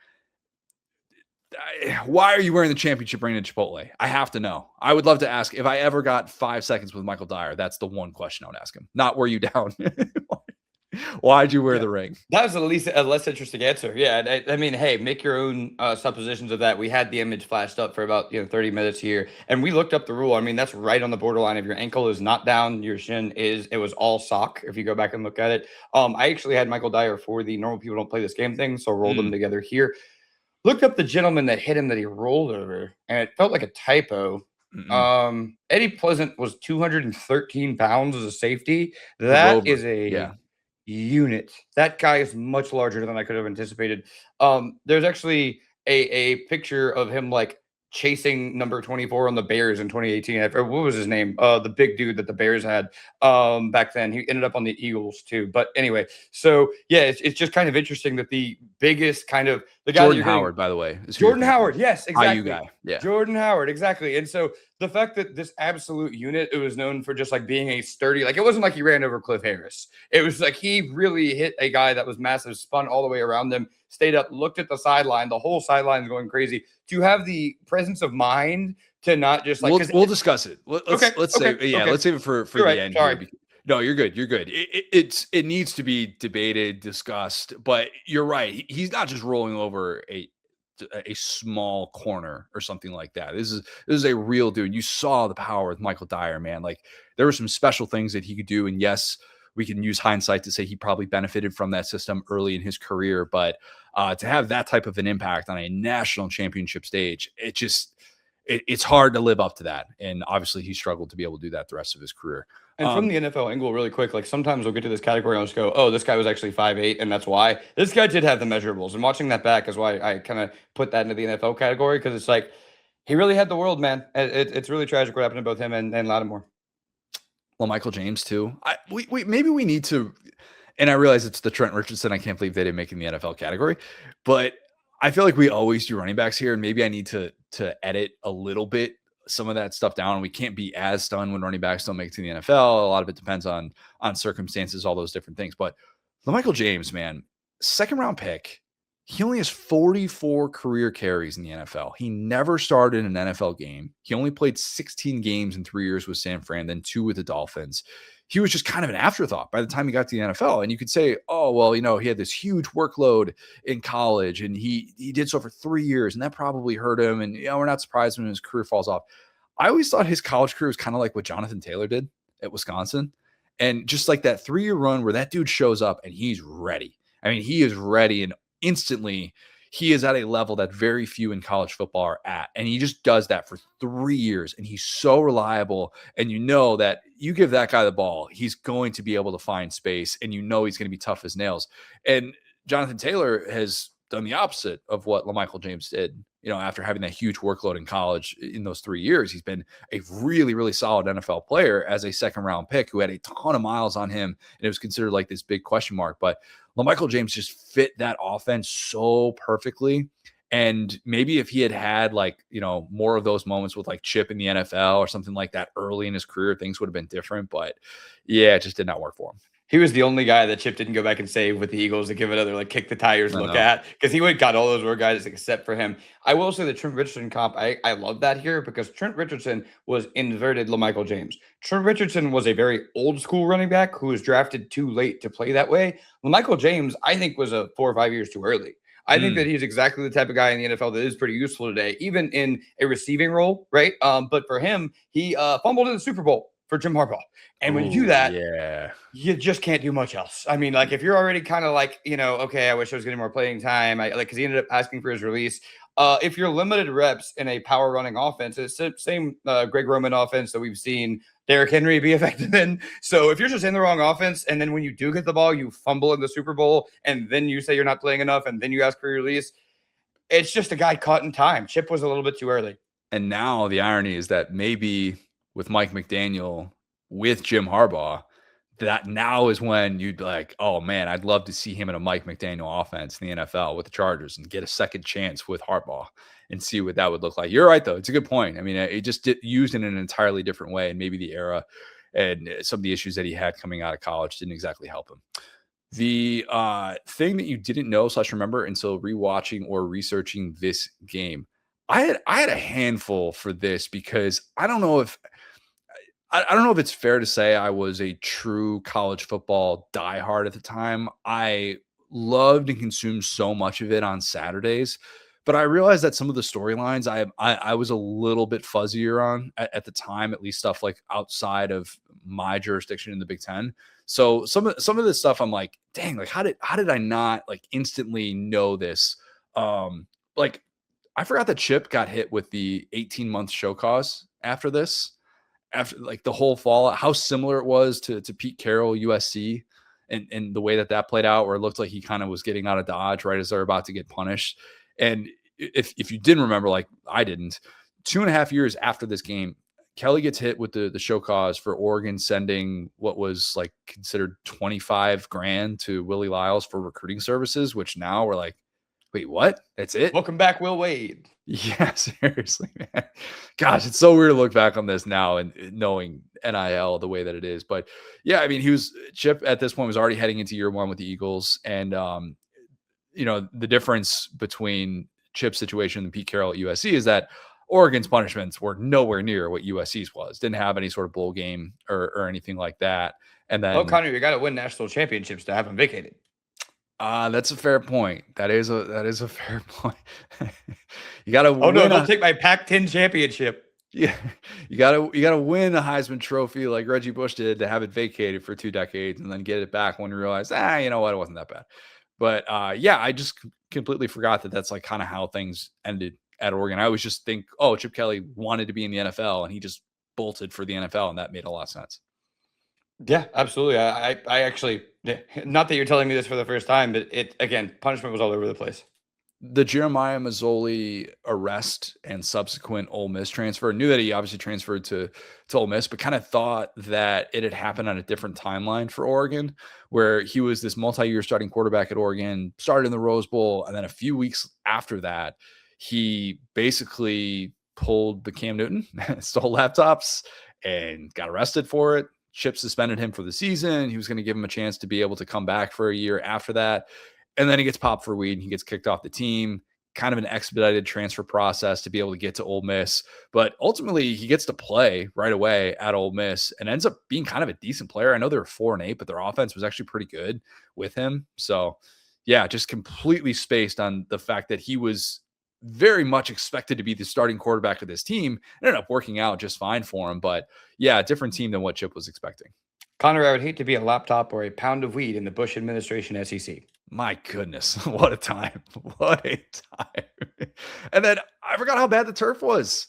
Why are you wearing the championship ring in Chipotle? I have to know. I would love to ask if I ever got 5 seconds with Michael Dyer. That's the one question I would ask him. Not were you down? Why'd you wear the ring? That was a less interesting answer. Yeah. I mean, hey, make your own suppositions of that. We had the image flashed up for about 30 minutes here, and we looked up the rule. I mean, that's right on the borderline. If your ankle is not down, your shin is. It was all sock. If you go back and look at it, I actually had Michael Dyer for the normal people don't play this game thing, so rolled them together here. Looked up the gentleman that hit him that he rolled over, and it felt like a typo. Eddie Pleasant was 213 pounds as a safety. That is a unit. That guy is much larger than I could have anticipated. There's actually a picture of him like chasing number 24 on the Bears in 2018. What was his name? The big dude that the Bears had back then. He ended up on the Eagles too. But anyway, so yeah, it's just kind of interesting that the biggest kind of the guy Jordan Howard, by the way. Jordan Howard, yes, exactly. IU guy. Yeah. Jordan Howard, exactly. And so the fact that this absolute unit, it was known for just like being a sturdy, like it wasn't like he ran over Cliff Harris. It was like he really hit a guy that was massive, spun all the way around them, stayed up, looked at the sideline, the whole sideline is going crazy. To have the presence of mind to not just like we'll discuss it. Let's save it for the end. Sorry. Here. No, you're good. You're good. It needs to be debated, discussed, but you're right. He's not just rolling over a small corner or something like that. This is a real dude. You saw the power with Michael Dyer, man. Like there were some special things that he could do. And yes, we can use hindsight to say he probably benefited from that system early in his career, but to have that type of an impact on a national championship stage, it's hard to live up to that. And obviously he struggled to be able to do that the rest of his career. And from the NFL angle, really quick, like sometimes we'll get to this category and I'll just go, oh, this guy was actually 5'8", and that's why. This guy did have the measurables. And watching that back is why I kind of put that into the NFL category, because it's like he really had the world, man. It's really tragic what happened to both him and Lattimore. Well, Michael James too. Maybe we need to, and I realize it's the Trent Richardson. I can't believe they didn't make in the NFL category, but I feel like we always do running backs here, and maybe I need to edit a little bit some of that stuff down. We can't be as stunned when running backs don't make it to the NFL. A lot of it depends on circumstances, all those different things. But the Michael James, man, second round pick, He only has 44 career carries in the NFL. He never started an NFL game. He only played 16 games in 3 years with San Fran, then 2 with the Dolphins. He was just kind of an afterthought by the time he got to the NFL. And you could say, oh, well, he had this huge workload in college and he did so for 3 years, and that probably hurt him. And we're not surprised when his career falls off. I always thought his college career was kind of like what Jonathan Taylor did at Wisconsin. And just like that 3-year run where that dude shows up and he's ready. I mean, he is ready, and instantly he is at a level that very few in college football are at. And he just does that for 3 years. And he's so reliable. And that you give that guy the ball, he's going to be able to find space. And he's going to be tough as nails. And Jonathan Taylor has done the opposite of what LaMichael James did. After having that huge workload in college in those 3 years, he's been a really, really solid NFL player as a second-round pick who had a ton of miles on him, and it was considered like this big question mark. But LaMichael James just fit that offense so perfectly. And maybe if he had more of those moments with like Chip in the NFL or something like that early in his career, things would have been different. But yeah, it just did not work for him. He was the only guy that Chip didn't go back and save with the Eagles to give another kick the tires look at, because he would got all those other guys except for him. I will say the Trent Richardson comp, I love that here, because Trent Richardson was inverted LaMichael James. Trent Richardson was a very old school running back who was drafted too late to play that way. LaMichael James, I think, was 4 or 5 years too early. I think that he's exactly the type of guy in the NFL that is pretty useful today, even in a receiving role, right? But for him, he fumbled in the Super Bowl for Jim Harbaugh. And when you do that, you just can't do much else. I mean, if you're already kind of okay, I wish I was getting more playing time. Because he ended up asking for his release. If you're limited reps in a power running offense, it's the same Greg Roman offense that we've seen Derrick Henry be effective in. So if you're just in the wrong offense, and then when you do get the ball, you fumble in the Super Bowl, and then you say you're not playing enough, and then you ask for your release, it's just a guy caught in time. Chip was a little bit too early. And now the irony is that maybe with Mike McDaniel, with Jim Harbaugh, that now is when you'd be like, oh man, I'd love to see him in a Mike McDaniel offense in the NFL with the Chargers and get a second chance with Harbaugh and see what that would look like. You're right, though. It's a good point. I mean, it just used in an entirely different way, and maybe the era and some of the issues that he had coming out of college didn't exactly help him. The thing that you didn't know / remember until rewatching or researching this game, I had a handful for this, because I don't know if it's fair to say I was a true college football diehard at the time. I loved and consumed so much of it on Saturdays, but I realized that some of the storylines I was a little bit fuzzier on at the time, at least stuff like outside of my jurisdiction in the Big Ten. So some of this stuff I'm like, dang, how did I not instantly know this? I forgot that Chip got hit with the 18-month show cause after this. After the whole fallout, how similar it was to Pete Carroll, USC, and the way that played out, where it looked like he kind of was getting out of Dodge right as they're about to get punished. And if you didn't remember, like I didn't, 2.5 years after this game, Kelly gets hit with the show cause for Oregon sending what was considered $25,000 to Willie Lyles for recruiting services, which now we're like, wait, what? That's it? Welcome back, Will Wade. Yeah, seriously, man. Gosh, it's so weird to look back on this now and knowing NIL the way that it is. But yeah, I mean, Chip at this point was already heading into year 1 with the Eagles. And, the difference between Chip's situation and Pete Carroll at USC is that Oregon's punishments were nowhere near what USC's was. Didn't have any sort of bowl game or anything like that. And then, Connor, you got to win national championships to have them vacated. That's a fair point. That is a fair point. You got to. Oh no, don't take my Pac-10 championship. Yeah, you got to win a Heisman Trophy like Reggie Bush did to have it vacated for 2 decades and then get it back when you realize, you know what, it wasn't that bad. But yeah, I just completely forgot that that's kind of how things ended at Oregon. I always just think, oh, Chip Kelly wanted to be in the NFL and he just bolted for the NFL, and that made a lot of sense. Yeah, absolutely. I actually, not that you're telling me this for the first time, but punishment was all over the place. The Jeremiah Mazzoli arrest and subsequent Ole Miss transfer, knew that he obviously transferred to Ole Miss, but kind of thought that it had happened on a different timeline for Oregon, where he was this multi-year starting quarterback at Oregon, started in the Rose Bowl, and then a few weeks after that, he basically pulled the Cam Newton, stole laptops, and got arrested for it. Chip suspended him for the season. He was going to give him a chance to be able to come back for a year after that. And then he gets popped for weed and he gets kicked off the team. Kind of an expedited transfer process to be able to get to Ole Miss. But ultimately, he gets to play right away at Ole Miss and ends up being kind of a decent player. I know they were 4-8, but their offense was actually pretty good with him. So, yeah, just completely spaced on the fact that he was very much expected to be the starting quarterback of this team. It ended up working out just fine for him. But, yeah, different team than what Chip was expecting. Connor, I would hate to be a laptop or a pound of weed in the Bush administration SEC. My goodness, what a time. What a time. And then I forgot how bad the turf was.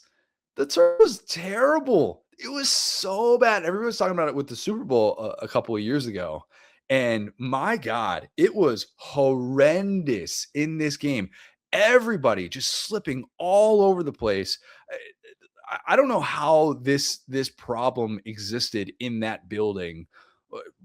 The turf was terrible. It was so bad. Everybody was talking about it with the Super Bowl a couple of years ago. And my God, it was horrendous in this game. Everybody just slipping all over the place. I don't know how this problem existed in that building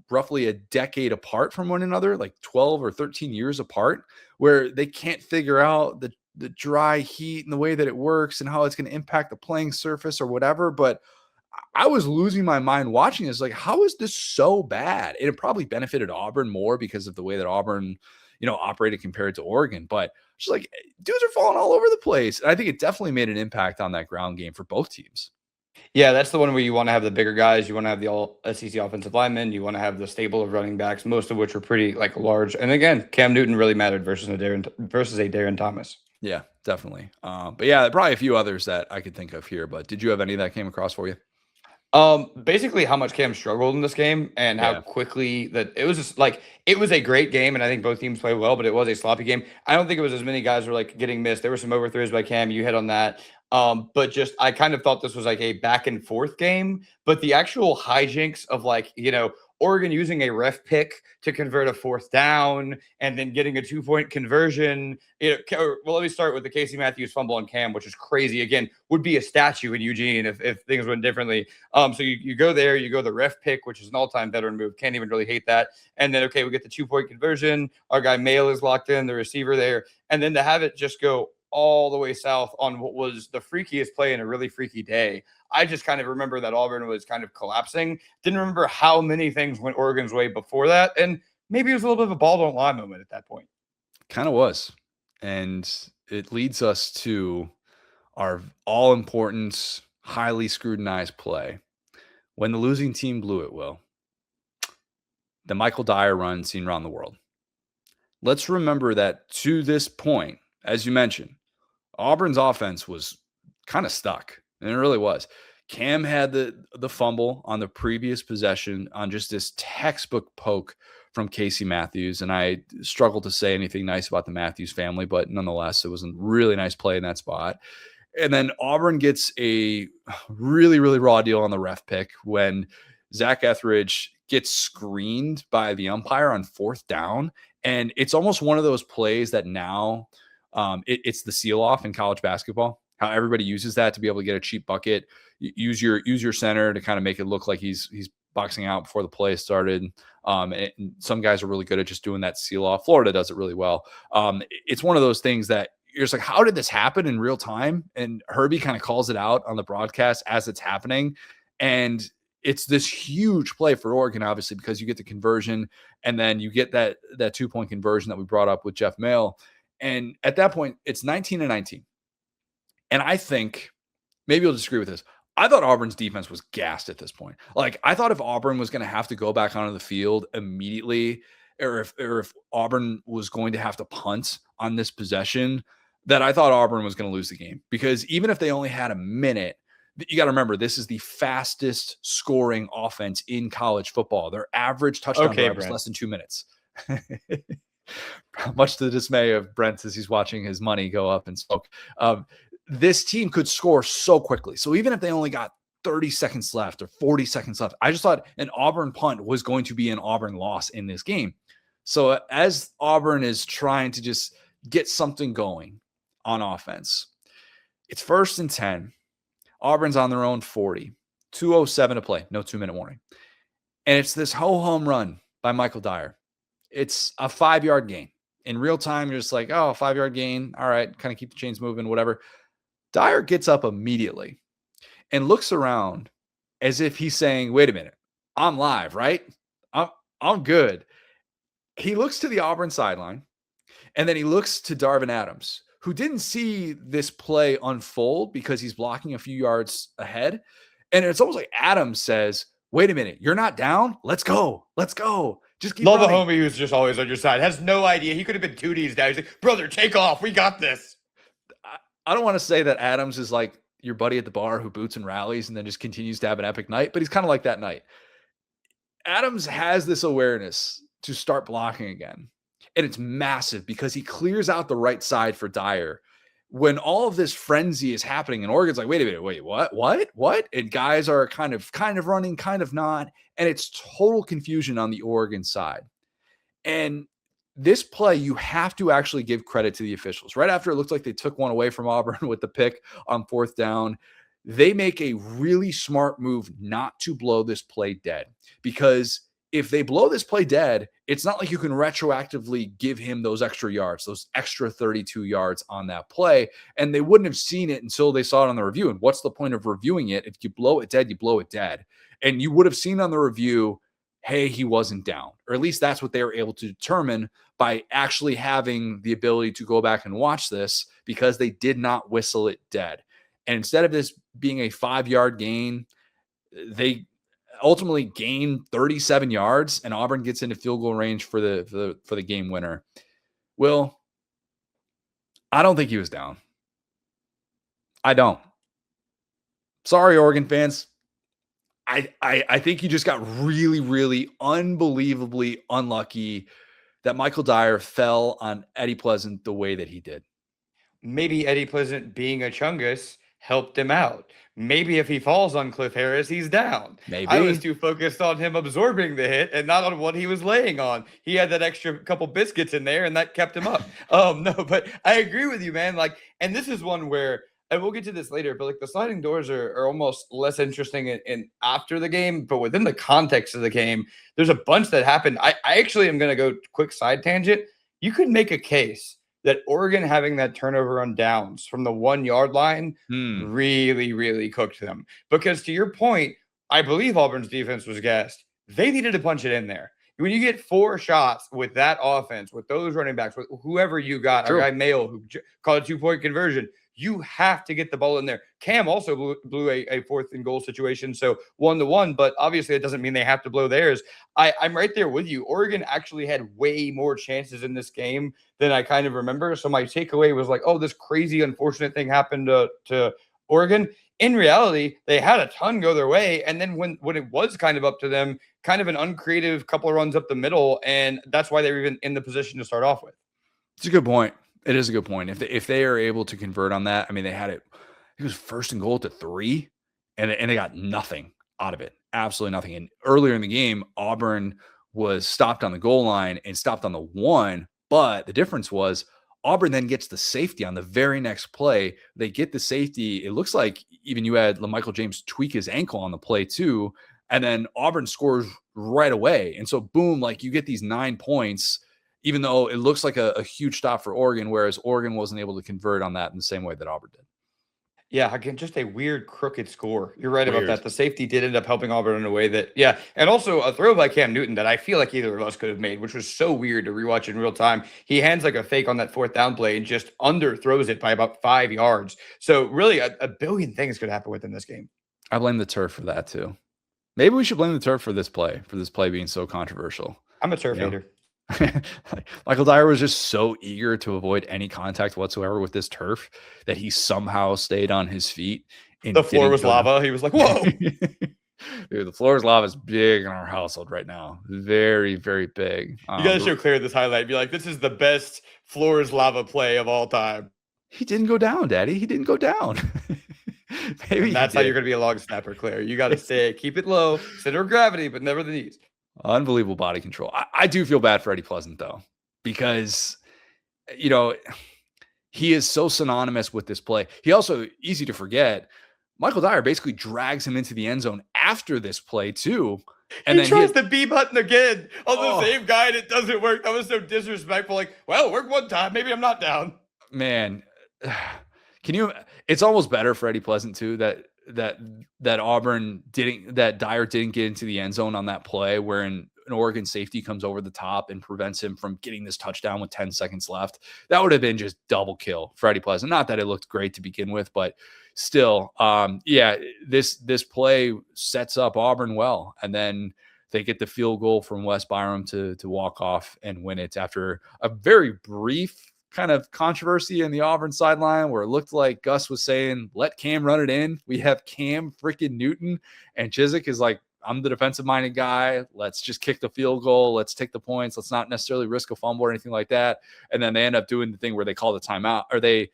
roughly a decade apart from one another, like 12 or 13 years apart, where they can't figure out the dry heat and the way that it works and how it's going to impact the playing surface or whatever. But I was losing my mind watching this. Like, how is this so bad? And it probably benefited Auburn more because of the way that Auburn, operated compared to Oregon. But just like dudes are falling all over the place. And I think it definitely made an impact on that ground game for both teams. Yeah, that's the one where you want to have the bigger guys. You want to have the all SEC offensive linemen. You want to have the stable of running backs, most of which are pretty large. And again, Cam Newton really mattered versus a Darren Thomas. Yeah, definitely. But yeah, probably a few others that I could think of here. But did you have any that came across for you? Basically how much Cam struggled in this game and how quickly that it was just it was a great game, and I think both teams played well, but it was a sloppy game. I don't think it was as many guys were getting missed. There were some overthrows by Cam. You hit on that. But just I kind of thought this was like a back and forth game, but the actual hijinks of Oregon using a ref pick to convert a 4th down and then getting a 2-point conversion. Well, let me start with the Casey Matthews fumble on Cam, which is crazy. Again, would be a statue in Eugene if things went differently. So you go there, you go the ref pick, which is an all-time veteran move. Can't even really hate that. And then, okay, we get the 2-point conversion. Our guy Mail is locked in, the receiver there. And then to have it just go all the way south on what was the freakiest play in a really freaky day. I just kind of remember that Auburn was kind of collapsing. Didn't remember how many things went Oregon's way before that. And maybe it was a little bit of a ball don't lie moment at that point. Kind of was. And it leads us to our all-important, highly scrutinized play. When the losing team blew it, Will, the Michael Dyer run seen around the world. Let's remember that to this point, as you mentioned, Auburn's offense was kind of stuck, and it really was. Cam had the fumble on the previous possession on just this textbook poke from Casey Matthews, and I struggled to say anything nice about the Matthews family, but nonetheless, it was a really nice play in that spot. And then Auburn gets a really, really raw deal on the ref pick when Zach Etheridge gets screened by the umpire on 4th down. And it's almost one of those plays that now it's the seal off in college basketball, how everybody uses that to be able to get a cheap bucket. Use your center to kind of make it look like he's boxing out before the play started. And some guys are really good at just doing that seal off. Florida does it really well. It's one of those things that you're just like, how did this happen in real time? And Herbie kind of calls it out on the broadcast as it's happening. And it's this huge play for Oregon, obviously, because you get the conversion and then you get that 2-point conversion that we brought up with Jeff Mail. And at that point, it's 19-19. And I think, maybe you'll disagree with this, I thought Auburn's defense was gassed at this point. I thought if Auburn was going to have to go back onto the field immediately, or if Auburn was going to have to punt on this possession, that I thought Auburn was going to lose the game. Because even if they only had a minute, you got to remember, this is the fastest scoring offense in college football. Their average touchdown drive was less than 2 minutes. Much to the dismay of Brent as he's watching his money go up in smoke. This team could score so quickly. So even if they only got 30 seconds left or 40 seconds left, I just thought an Auburn punt was going to be an Auburn loss in this game. So as Auburn is trying to just get something going on offense, it's 1st and 10. Auburn's on their own 40. 2:07 to play. No 2-minute warning. And it's this home run by Michael Dyer. It's a 5-yard gain. In real time, you're just like, oh, 5-yard gain. All right, kind of keep the chains moving, whatever. Dyer gets up immediately and looks around as if he's saying, wait a minute, I'm live, right? I'm good. He looks to the Auburn sideline And then he looks to Darvin Adams, who didn't see this play unfold because he's blocking a few yards ahead. And it's almost like Adams says, wait a minute, you're not down? Let's go. Let's go. Just keep Love running. a homie who's just always on your side. Has no idea. He could have been 2 Ds down. He's like, brother, take off. We got this. I don't want to say that Adams is like your buddy at the bar who boots and rallies and then just continues to have an epic night, but he's kind of like that night. Adams has this awareness to start blocking again. And it's massive because he clears out the right side for Dyer. When all of this frenzy is happening, and Oregon's like, wait a minute, wait, what? And guys are kind of running, kind of not. And it's total confusion on the Oregon side. And this play, you have to actually give credit to the officials. Right after it looked like they took one away from Auburn with the pick on 4th down, they make a really smart move not to blow this play dead. Because if they blow this play dead, it's not like you can retroactively give him those extra yards, those extra 32 yards on that play. And they wouldn't have seen it until they saw it on the review. And what's the point of reviewing it? If you blow it dead, you blow it dead. And you would have seen on the review, hey, he wasn't down. Or at least that's what they were able to determine by actually having the ability to go back and watch this, because they did not whistle it dead. And instead of this being a 5-yard gain, they ultimately gain 37 yards, and Auburn gets into field goal range for the game winner. Will, I don't think he was down. I don't. Sorry, Oregon fans. I think you just got really, really unbelievably unlucky that Michael Dyer fell on Eddie Pleasant the way that he did. Maybe Eddie Pleasant being a chungus helped him out. Maybe if he falls on Cliff Harris, he's down. Maybe. I was too focused on him absorbing the hit and not on what he was laying on. He had that extra couple biscuits in there, and that kept him up. No, but I agree with you, man. Like, and this is one where, and we'll get to this later, but like the sliding doors are almost less interesting in after the game, but within the context of the game, there's a bunch that happened. I actually am going to go quick side tangent. You could make a case that Oregon having that turnover on downs from the 1-yard line really, really cooked them. Because to your point, I believe Auburn's defense was gassed. They needed to punch it in there. When you get 4 shots with that offense, with those running backs, with whoever you got, True. Our guy Mayo who caught a 2-point conversion, you have to get the ball in there. Cam also blew a 4th and goal situation, so 1-1, but obviously it doesn't mean they have to blow theirs. I'm right there with you. Oregon actually had way more chances in this game than I kind of remember, so my takeaway was like, oh, this crazy, unfortunate thing happened to Oregon. In reality, they had a ton go their way, and then when it was kind of up to them, kind of an uncreative couple of runs up the middle, and that's why they were even in the position to start off with. It's a good point. It is a good point. If they are able to convert on that, I mean, they had it. It was 1st and goal to 3, and they got nothing out of it. Absolutely nothing. And earlier in the game, Auburn was stopped on the goal line and stopped on the 1. But the difference was Auburn then gets the safety on the very next play. They get the safety. It looks like even you had LaMichael James tweak his ankle on the play too. And then Auburn scores right away. And so boom, like you get these 9 points, even though it looks like a huge stop for Oregon, whereas Oregon wasn't able to convert on that in the same way that Auburn did. Yeah, again, just a weird, crooked score. You're right about that. The safety did end up helping Auburn in a way that, and also a throw by Cam Newton that I feel like either of us could have made, which was so weird to rewatch in real time. He hands like a fake on that 4th down play and just underthrows it by about 5 yards. So really, a billion things could happen within this game. I blame the turf for that too. Maybe we should blame the turf for this play being so controversial. I'm a turf hater. Michael Dyer was just so eager to avoid any contact whatsoever with this turf that he somehow stayed on his feet. And the floor was lava. He was like, whoa. Dude, the floor is lava is big in our household right now. Very, very big. You got to show Claire this highlight. Be like, this is the best floor is lava play of all time. He didn't go down, Daddy. He didn't go down. Maybe that's how you're going to be a long snapper, Claire. You got to keep it low, center of gravity, but never the knees. Unbelievable body control. I do feel bad for Eddie Pleasant, though, because, he is so synonymous with this play. He also, easy to forget, Michael Dyer basically drags him into the end zone after this play, too. And he then tries the B button again on the same guy, and it doesn't work. That was so disrespectful. Like, well, it worked one time. Maybe I'm not down. Man, it's almost better for Eddie Pleasant, too, that Dyer didn't get into the end zone on that play, where in an Oregon safety comes over the top and prevents him from getting this touchdown with 10 seconds left, that would have been just double kill for Eddie Pleasant. Not that it looked great to begin with, but still, this play sets up Auburn well. And then they get the field goal from Wes Byram to walk off and win it after a very brief kind of controversy in the Auburn sideline where it looked like Gus was saying, let Cam run it in. We have Cam freaking Newton. And Chizik is like, I'm the defensive minded guy. Let's just kick the field goal. Let's take the points. Let's not necessarily risk a fumble or anything like that. And then they end up doing the thing where they call the timeout, or they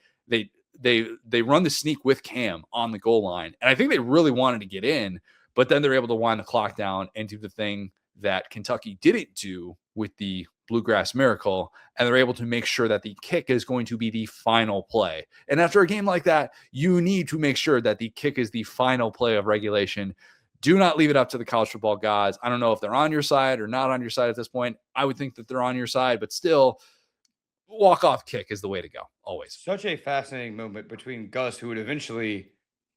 run the sneak with Cam on the goal line. And I think they really wanted to get in, but then they're able to wind the clock down and do the thing that Kentucky didn't do with the Bluegrass Miracle, and they're able to make sure that the kick is going to be the final play. And after a game like that, you need to make sure that the kick is the final play of regulation. Do not leave it up to the college football gods. I don't know if they're on your side or not on your side at this point. I would think that they're on your side, but still, walk-off kick is the way to go, always. Such a fascinating moment between Gus, who would eventually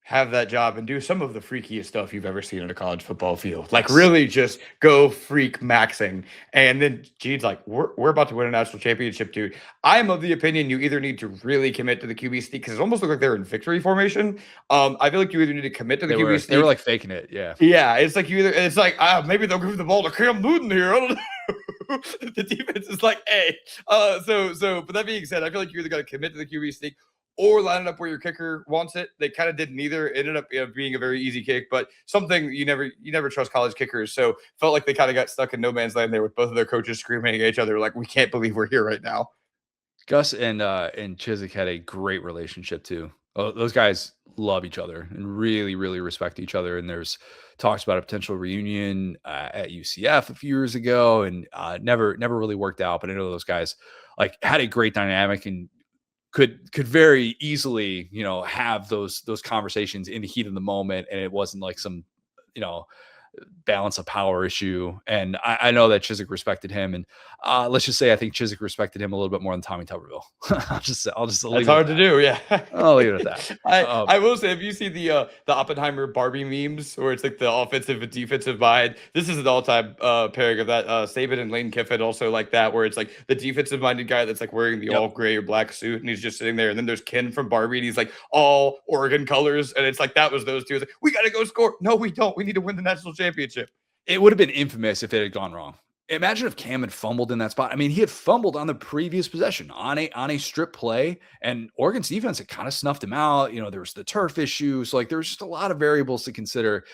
have that job and do some of the freakiest stuff you've ever seen on a college football field. Like really just go freak maxing. And then Gene's like, we're about to win a national championship, dude. I'm of the opinion you either need to really commit to the QB sneak, because it almost looked like they're in victory formation. I feel like you either need to commit to the QB sneak. They were like faking it. Yeah. Yeah. It's like it's like, maybe they'll give the ball to Cam Newton here. I don't know. The defense is like, hey. But that being said, I feel like you either got to commit to the QB sneak or line it up where your kicker wants it. They kind of did neither. It ended up being a very easy kick, but something you never trust college kickers. So felt like they kind of got stuck in no man's land there with both of their coaches screaming at each other like, we can't believe we're here right now. Gus and Chizik had a great relationship too. Oh, those guys love each other and really, really respect each other. And there's talks about a potential reunion at UCF a few years ago, and never really worked out. But I know those guys like had a great dynamic and could very easily, have those conversations in the heat of the moment, and it wasn't like some, balance of power issue. And I know that Chizik respected him, and let's just say I think Chizik respected him a little bit more than Tommy Tuberville. I'll just That's hard to do. Yeah, I'll leave it at that. I will say, if you see the Oppenheimer Barbie memes where it's like the offensive and defensive mind, this is an all-time pairing of that. Saban and Lane Kiffin also like that, where it's like the defensive minded guy that's like wearing the all gray or black suit, and he's just sitting there, and then there's Ken from Barbie, and he's like all Oregon colors, and it's like that was those two. It's like, we got to go score. No, we don't. We need to win the national championship. It would have been infamous if it had gone wrong. Imagine if Cam had fumbled in that spot. I mean, he had fumbled on the previous possession on a strip play, and Oregon's defense had kind of snuffed him out. There was the turf issue. So like, there's just a lot of variables to consider.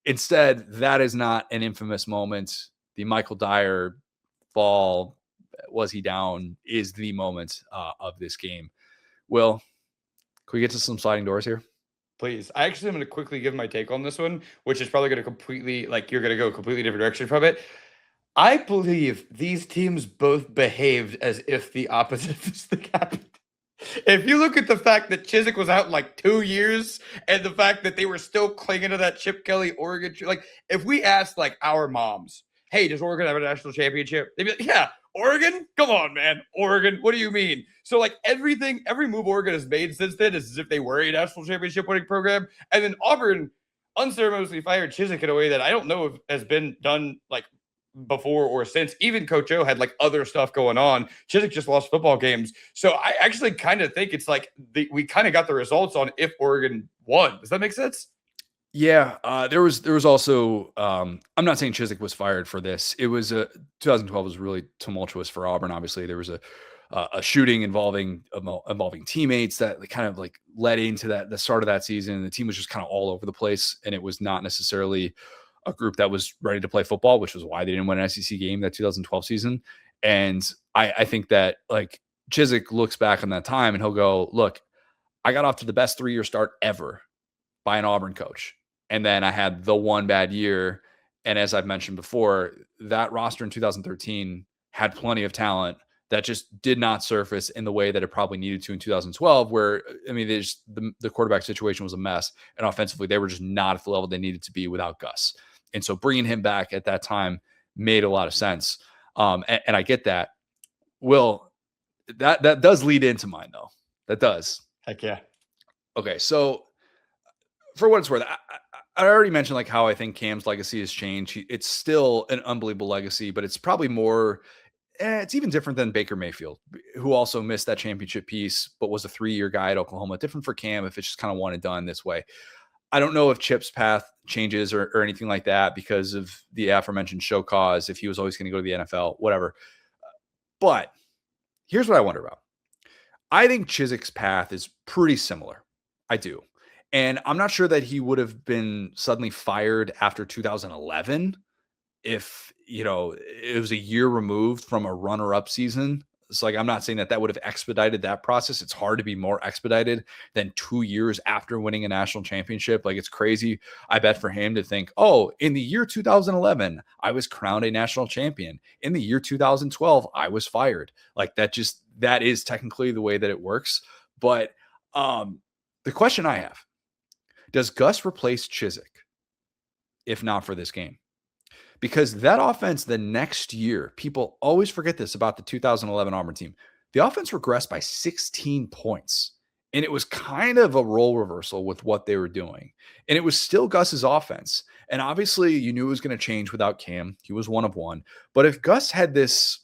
Instead, that is not an infamous moment. The Michael Dyer fall, was he down, is the moment of this game. Will, can we get to some sliding doors here? Please. I actually am going to quickly give my take on this one, which is probably going to completely, you're going to go a completely different direction from it. I believe these teams both behaved as if the opposite of this thing happened. If you look at the fact that Chizik was out in like 2 years, and the fact that they were still clinging to that Chip Kelly Oregon, if we asked like our moms, hey, does Oregon have a national championship? They'd be like, yeah. Oregon? Come on, man. Oregon, what do you mean? So every move Oregon has made since then is as if they were a national championship winning program. And then Auburn unceremoniously fired Chizik in a way that I don't know if has been done before or since. Even Coach O had other stuff going on. Chizik just lost football games. So I actually kind of think it's we kind of got the results on if Oregon won. Does that make sense? Yeah, there was also I'm not saying Chizik was fired for this. It was 2012 was really tumultuous for Auburn. Obviously, there was a shooting involving teammates that kind of led into the start of that season. The team was just kind of all over the place, and it was not necessarily a group that was ready to play football, which was why they didn't win an SEC game that 2012 season. And I think that Chizik looks back on that time and he'll go, look, I got off to the best 3-year start ever by an Auburn coach. And then I had the one bad year. And as I've mentioned before, that roster in 2013 had plenty of talent that just did not surface in the way that it probably needed to in 2012, where, I mean, the quarterback situation was a mess. And offensively, they were just not at the level they needed to be without Gus. And so bringing him back at that time made a lot of sense. And I get that. Will, that does lead into mine, though. That does. Heck yeah. Okay, so for what it's worth, I already mentioned like how I think Cam's legacy has changed. It's still an unbelievable legacy, but it's probably more. It's even different than Baker Mayfield, who also missed that championship piece, but was a 3-year guy at Oklahoma. Different for Cam if it's just kind of one and done this way. I don't know if Chip's path changes or anything like that because of the aforementioned show cause, if he was always going to go to the NFL, whatever. But here's what I wonder about. I think Chizik's path is pretty similar. I do. And I'm not sure that he would have been suddenly fired after 2011 if, it was a year removed from a runner-up season. It's like, I'm not saying that would have expedited that process. It's hard to be more expedited than 2 years after winning a national championship. Like, it's crazy, I bet, for him to think, oh, in the year 2011, I was crowned a national champion. In the year 2012, I was fired. Like, that is technically the way that it works. But the question I have, does Gus replace Chizik if not for this game? Because that offense the next year, people always forget this about the 2011 Auburn team. The offense regressed by 16 points. And it was kind of a role reversal with what they were doing. And it was still Gus's offense. And obviously, you knew it was going to change without Cam. He was one of one. But if Gus had this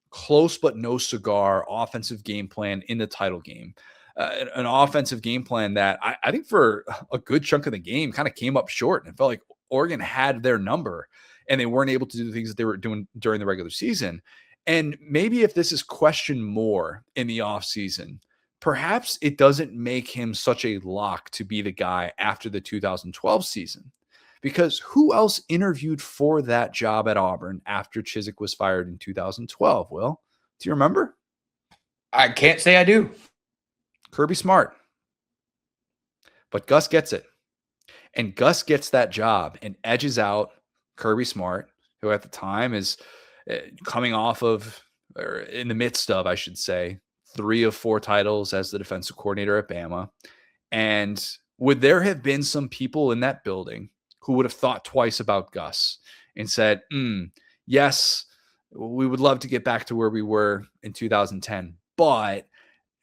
close but no cigar offensive game plan in the title game, an offensive game plan that I think for a good chunk of the game kind of came up short, and it felt like Oregon had their number and they weren't able to do the things that they were doing during the regular season. And maybe if this is questioned more in the offseason, perhaps it doesn't make him such a lock to be the guy after the 2012 season. Because who else interviewed for that job at Auburn after Chizik was fired in 2012? Will, do you remember? I can't say I do. Kirby Smart. But Gus gets it. And Gus gets that job and edges out Kirby Smart, who at the time is coming off of, or in the midst of, I should say, 3 of 4 titles as the defensive coordinator at Bama. And would there have been some people in that building who would have thought twice about Gus and said, yes, we would love to get back to where we were in 2010, but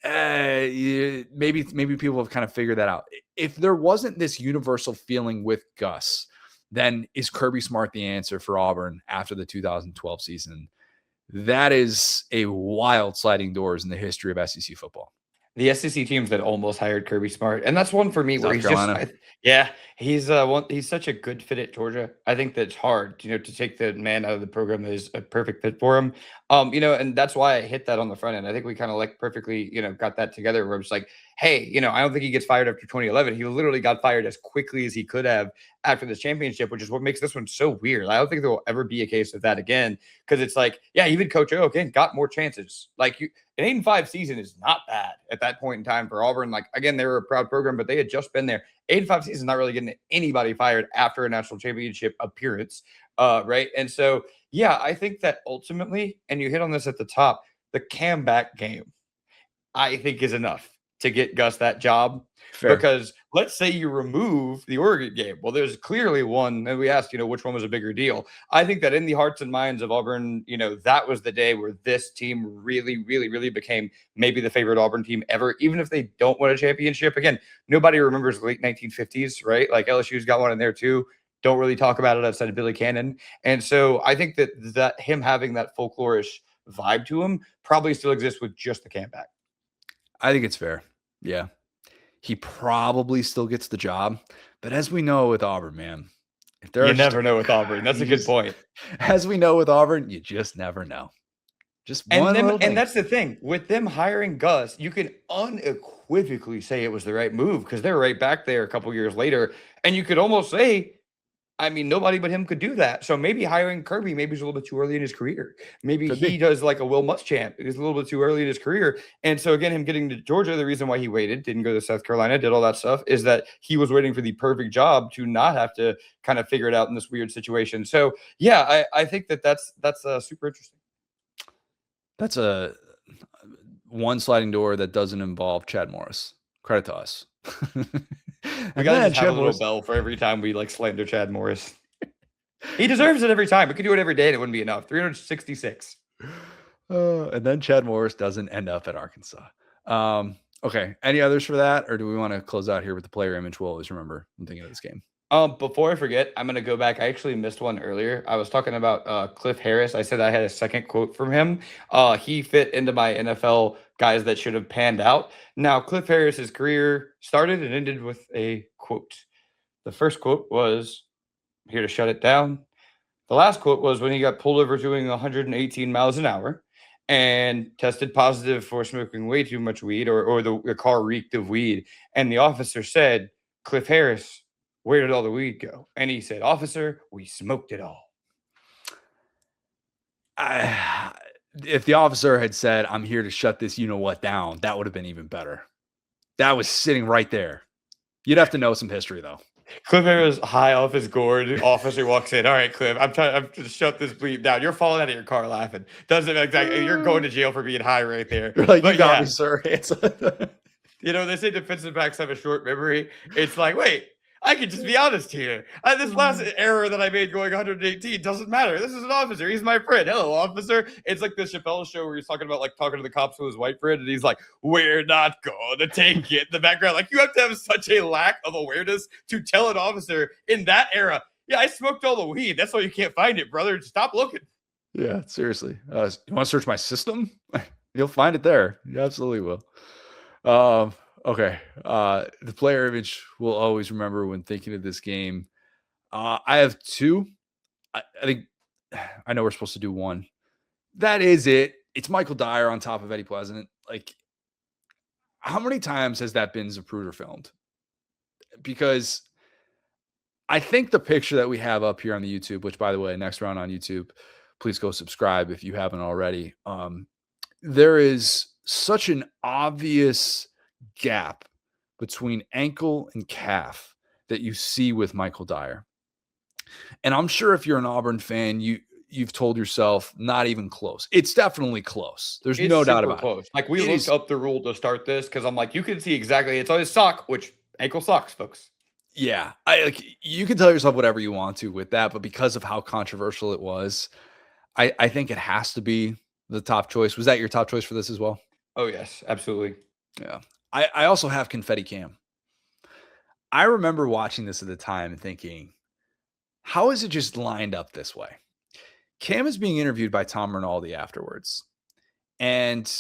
maybe people have kind of figured that out. If there wasn't this universal feeling with Gus, then is Kirby Smart the answer for Auburn after the 2012 season? That is a wild sliding doors in the history of SEC football. The SEC teams that almost hired Kirby Smart, and that's one for me where he's Carolina. he's such a good fit at Georgia. I think that's hard, to take the man out of the program that is a perfect fit for him. And that's why I hit that on the front end. I think we kind of perfectly, got that together where it's like, hey, I don't think he gets fired after 2011. He literally got fired as quickly as he could have after this championship, which is what makes this one so weird. I don't think there will ever be a case of that again, because it's like, yeah, even Coach O again got more chances. Like an 8-5 season is not bad at that point in time for Auburn. Like, again, they were a proud program, but they had just been there. 8-5 season, not really getting anybody fired after a national championship appearance. Right. And so, yeah, I think that ultimately, and you hit on this at the top, the comeback game, I think, is enough to get Gus that job. Fair. Because let's say you remove the Oregon game. Well, there's clearly one, and we asked, which one was a bigger deal. I think that in the hearts and minds of Auburn, that was the day where this team really, really, really became maybe the favorite Auburn team ever, even if they don't win a championship. Again, nobody remembers the late 1950s, right? Like LSU's got one in there too. Don't really talk about it outside of Billy Cannon. And so I think that him having that folklorish vibe to him probably still exists with just the comeback. I think it's fair. Yeah. He probably still gets the job. But as we know with Auburn, man, you never know with Auburn. That's a good point. As we know with Auburn, you just never know. Just one little thing. And that's the thing. With them hiring Gus, you can unequivocally say it was the right move because they're right back there a couple years later. And you could almost say, nobody but him could do that. So maybe hiring Kirby maybe is a little bit too early in his career. Maybe he does like a Will Muschamp. It was a little bit too early in his career. And so again, him getting to Georgia, the reason why he waited, didn't go to South Carolina, did all that stuff, is that he was waiting for the perfect job to not have to kind of figure it out in this weird situation. So yeah, I think that's super interesting. That's a one sliding door that doesn't involve Chad Morris. Credit to us. We gotta just have a little bell for every time we slander Chad Morris. He deserves it every time. We could do it every day and it wouldn't be enough. 366. And then Chad Morris doesn't end up at Arkansas. Okay. Any others for that? Or do we want to close out here with the player image we'll always remember when thinking of this game? Before I forget, I'm gonna go back. I actually missed one earlier. I was talking about Cliff Harris. I said I had a second quote from him. He fit into my NFL guys that should have panned out. Now, Cliff Harris's career started and ended with a quote. The first quote was, "Here to shut it down." The last quote was when he got pulled over doing 118 miles an hour and tested positive for smoking way too much weed, or the car reeked of weed. And the officer said, "Cliff Harris, where did all the weed go?" And he said, "Officer, we smoked it all." If the officer had said, "I'm here to shut this you know what down," that would have been even better. That was sitting right there. You'd have to know some history, though. Cliff Harris high off his gourd. Officer walks in. "All right, Cliff, I'm to shut this bleep down. You're falling out of your car laughing. Doesn't exactly. You're going to jail for being high right there." You're like, But "You got yeah, me, sir." they say defensive backs have a short memory. It's like, wait, I can just be honest here. This last error that I made going 118 doesn't matter. This is an officer. He's my friend. Hello, officer. It's like the Chappelle show where he's talking about talking to the cops with his white friend, and he's like, "We're not going to take it." In the background, you have to have such a lack of awareness to tell an officer in that era, "Yeah, I smoked all the weed. That's why you can't find it, brother. Stop looking." Yeah, seriously. You want to search my system? You'll find it there. You absolutely will. Okay. The player image we'll always remember when thinking of this game. I have two. I think I know we're supposed to do one. That is it. It's Michael Dyer on top of Eddie Pleasant. How many times has that been Zapruder filmed? Because I think the picture that we have up here on the YouTube, which by the way, next round on YouTube, please go subscribe if you haven't already. There is such an obvious gap between ankle and calf that you see with Michael Dyer. And I'm sure if you're an Auburn fan, you've told yourself not even close. It's definitely close. There's no doubt about close. it. We looked up the rule to start this because I'm like, you can see exactly. It's on his sock, which ankle socks, folks. Yeah, you can tell yourself whatever you want to with that, but because of how controversial it was, I think it has to be the top choice. Was that your top choice for this as well? Oh, yes, absolutely. Yeah. I also have Confetti Cam. I remember watching this at the time and thinking, how is it just lined up this way? Cam is being interviewed by Tom Rinaldi afterwards. And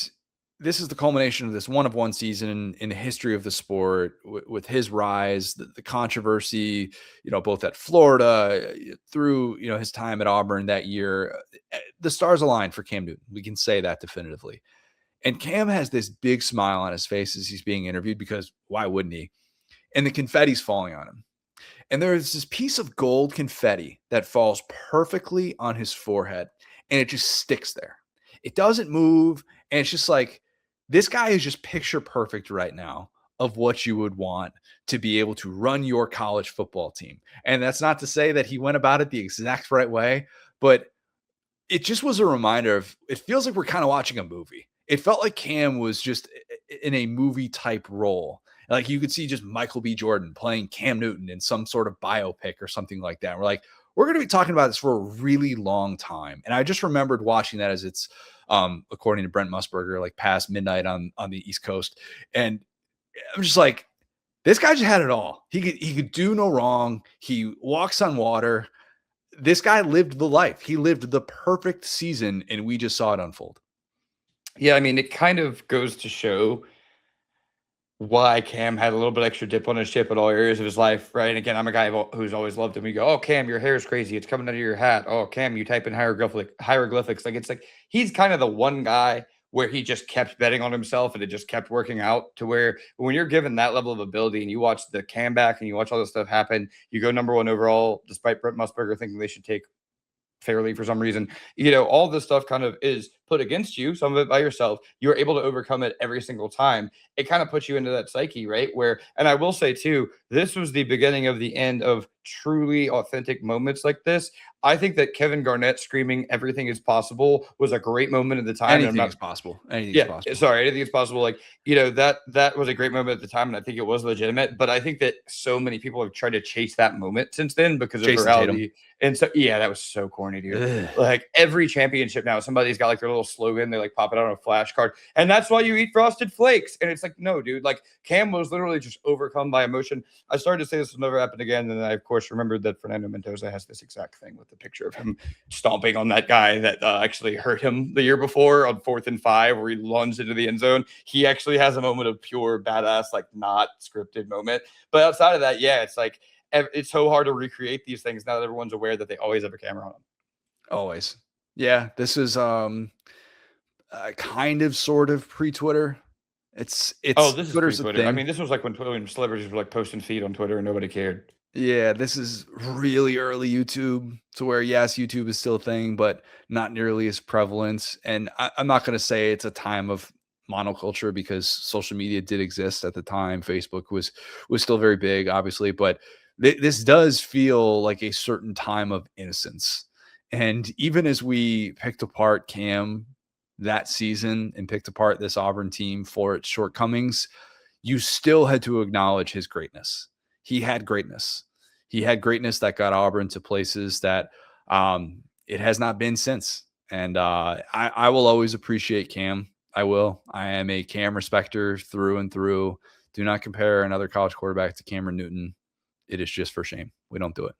this is the culmination of this one-of-one season in the history of the sport with his rise, the controversy, both at Florida through, his time at Auburn that year. The stars aligned for Cam Newton. We can say that definitively. And Cam has this big smile on his face as he's being interviewed because why wouldn't he? And the confetti's falling on him. And there's this piece of gold confetti that falls perfectly on his forehead and it just sticks there. It doesn't move. And it's just like, this guy is just picture perfect right now of what you would want to be able to run your college football team. And that's not to say that he went about it the exact right way, but it just was a reminder of, it feels like we're kind of watching a movie. It felt like Cam was just in a movie type role. Like you could see just Michael B. Jordan playing Cam Newton in some sort of biopic or something like that. We're like, we're going to be talking about this for a really long time. And I just remembered watching that as it's, according to Brent Musburger, past midnight on the East Coast. And I'm just like, this guy just had it all. He could do no wrong. He walks on water. This guy lived the life. He lived the perfect season, and we just saw it unfold. Yeah, I mean, it kind of goes to show why Cam had a little bit extra dip on his chip in all areas of his life, right? And again, I'm a guy who's always loved him. We go, "Oh, Cam, your hair is crazy. It's coming out of your hat. Oh, Cam, you type in hieroglyphics." It's like he's kind of the one guy where he just kept betting on himself and it just kept working out to where when you're given that level of ability and you watch the Cam back and you watch all this stuff happen, you go number one overall, despite Brent Musburger thinking they should take fairly for some reason. All this stuff kind of is put against you, some of it by yourself. You're able to overcome it every single time. It kind of puts you into that psyche, right? And I will say too, this was the beginning of the end of truly authentic moments like this. I think that Kevin Garnett screaming "everything is possible" was a great moment at the time. Anything is possible. Anything is possible. Sorry, anything is possible. That was a great moment at the time, and I think it was legitimate. But I think that so many people have tried to chase that moment since then because of Jason reality. Tatum. And so, yeah, that was so corny, dude. Ugh. Every championship now, somebody's got their little little slogan. They like pop it on a flashcard. And that's why you eat Frosted Flakes. And it's like, no, dude, like Cam was literally just overcome by emotion. I started to say this will never happen again. And then I, of course, remembered that Fernando Mendoza has this exact thing with the picture of him stomping on that guy that actually hurt him the year before on 4th and 5, where he lunged into the end zone. He actually has a moment of pure badass, like not scripted moment. But outside of that, yeah, it's like, it's so hard to recreate these things now that everyone's aware that they always have a camera on them. Always. Yeah, this is kind of sort of pre-Twitter. It's this Twitter's is a Twitter. thing. I mean, this was like when celebrities were like posting feed on Twitter and nobody cared. Yeah, this is really early YouTube, to where yes, YouTube is still a thing, but not nearly as prevalent. And I'm not going to say it's a time of monoculture, because social media did exist at the time. Facebook was still very big, obviously, but this does feel like a certain time of innocence. And even as we picked apart Cam that season and picked apart this Auburn team for its shortcomings, you still had to acknowledge his greatness. He had greatness. He had greatness that got Auburn to places that it has not been since. And I will always appreciate Cam. I will. I am a Cam respecter through and through. Do not compare another college quarterback to Cameron Newton. It is just for shame. We don't do it.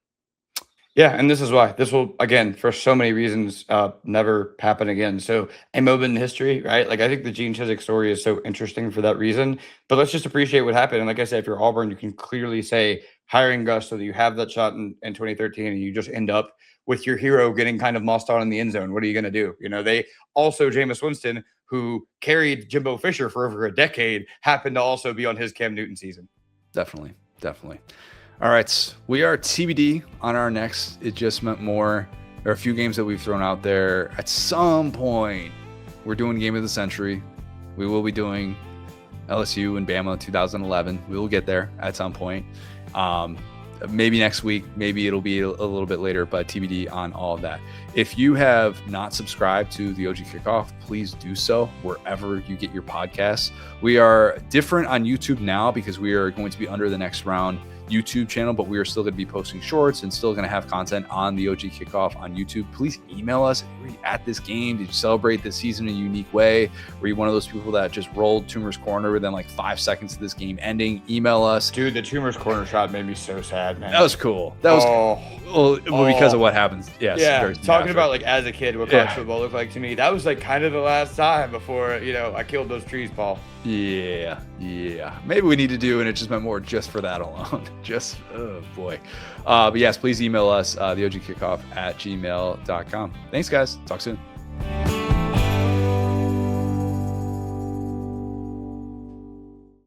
Yeah, and this is why. This will, again, for so many reasons, never happen again. So a moment in history, right? Like, I think the Gene Chizik story is so interesting for that reason. But let's just appreciate what happened. And like I said, if you're Auburn, you can clearly say hiring Gus so that you have that shot in 2013 and you just end up with your hero getting kind of mossed on in the end zone. What are you going to do? You know, they also, Jameis Winston, who carried Jimbo Fisher for over a decade, happened to also be on his Cam Newton season. Definitely. All right, we are TBD on our next It Just Meant More. There are a few games that we've thrown out there. At some point, we're doing Game of the Century. We will be doing LSU and Bama 2011. We will get there at some point. Maybe next week, maybe it'll be a little bit later, but TBD on all of that. If you have not subscribed to the OG Kickoff, please do so wherever you get your podcasts. We are different on YouTube now because we are going to be under the Next Round YouTube channel, but we are still going to be posting shorts and still going to have content on the OG Kickoff on YouTube. Please email us. Were you at this game? Did you celebrate this season in a unique way? Were you one of those people that just rolled Toomer's Corner within like 5 seconds of this game ending? Email us. Dude, the Toomer's Corner shot made me so sad, man. That was cool. That was cool. Because of what happens. Yes. Yeah. Talking about like as a kid, what college football looked like to me, that was like kind of the last time before, you know, I killed those trees, Paul. Yeah. Maybe we need to do, and it just meant more just for that alone. Oh boy. But yes, please email us, the OG Kickoff at gmail.com. Thanks, guys. Talk soon.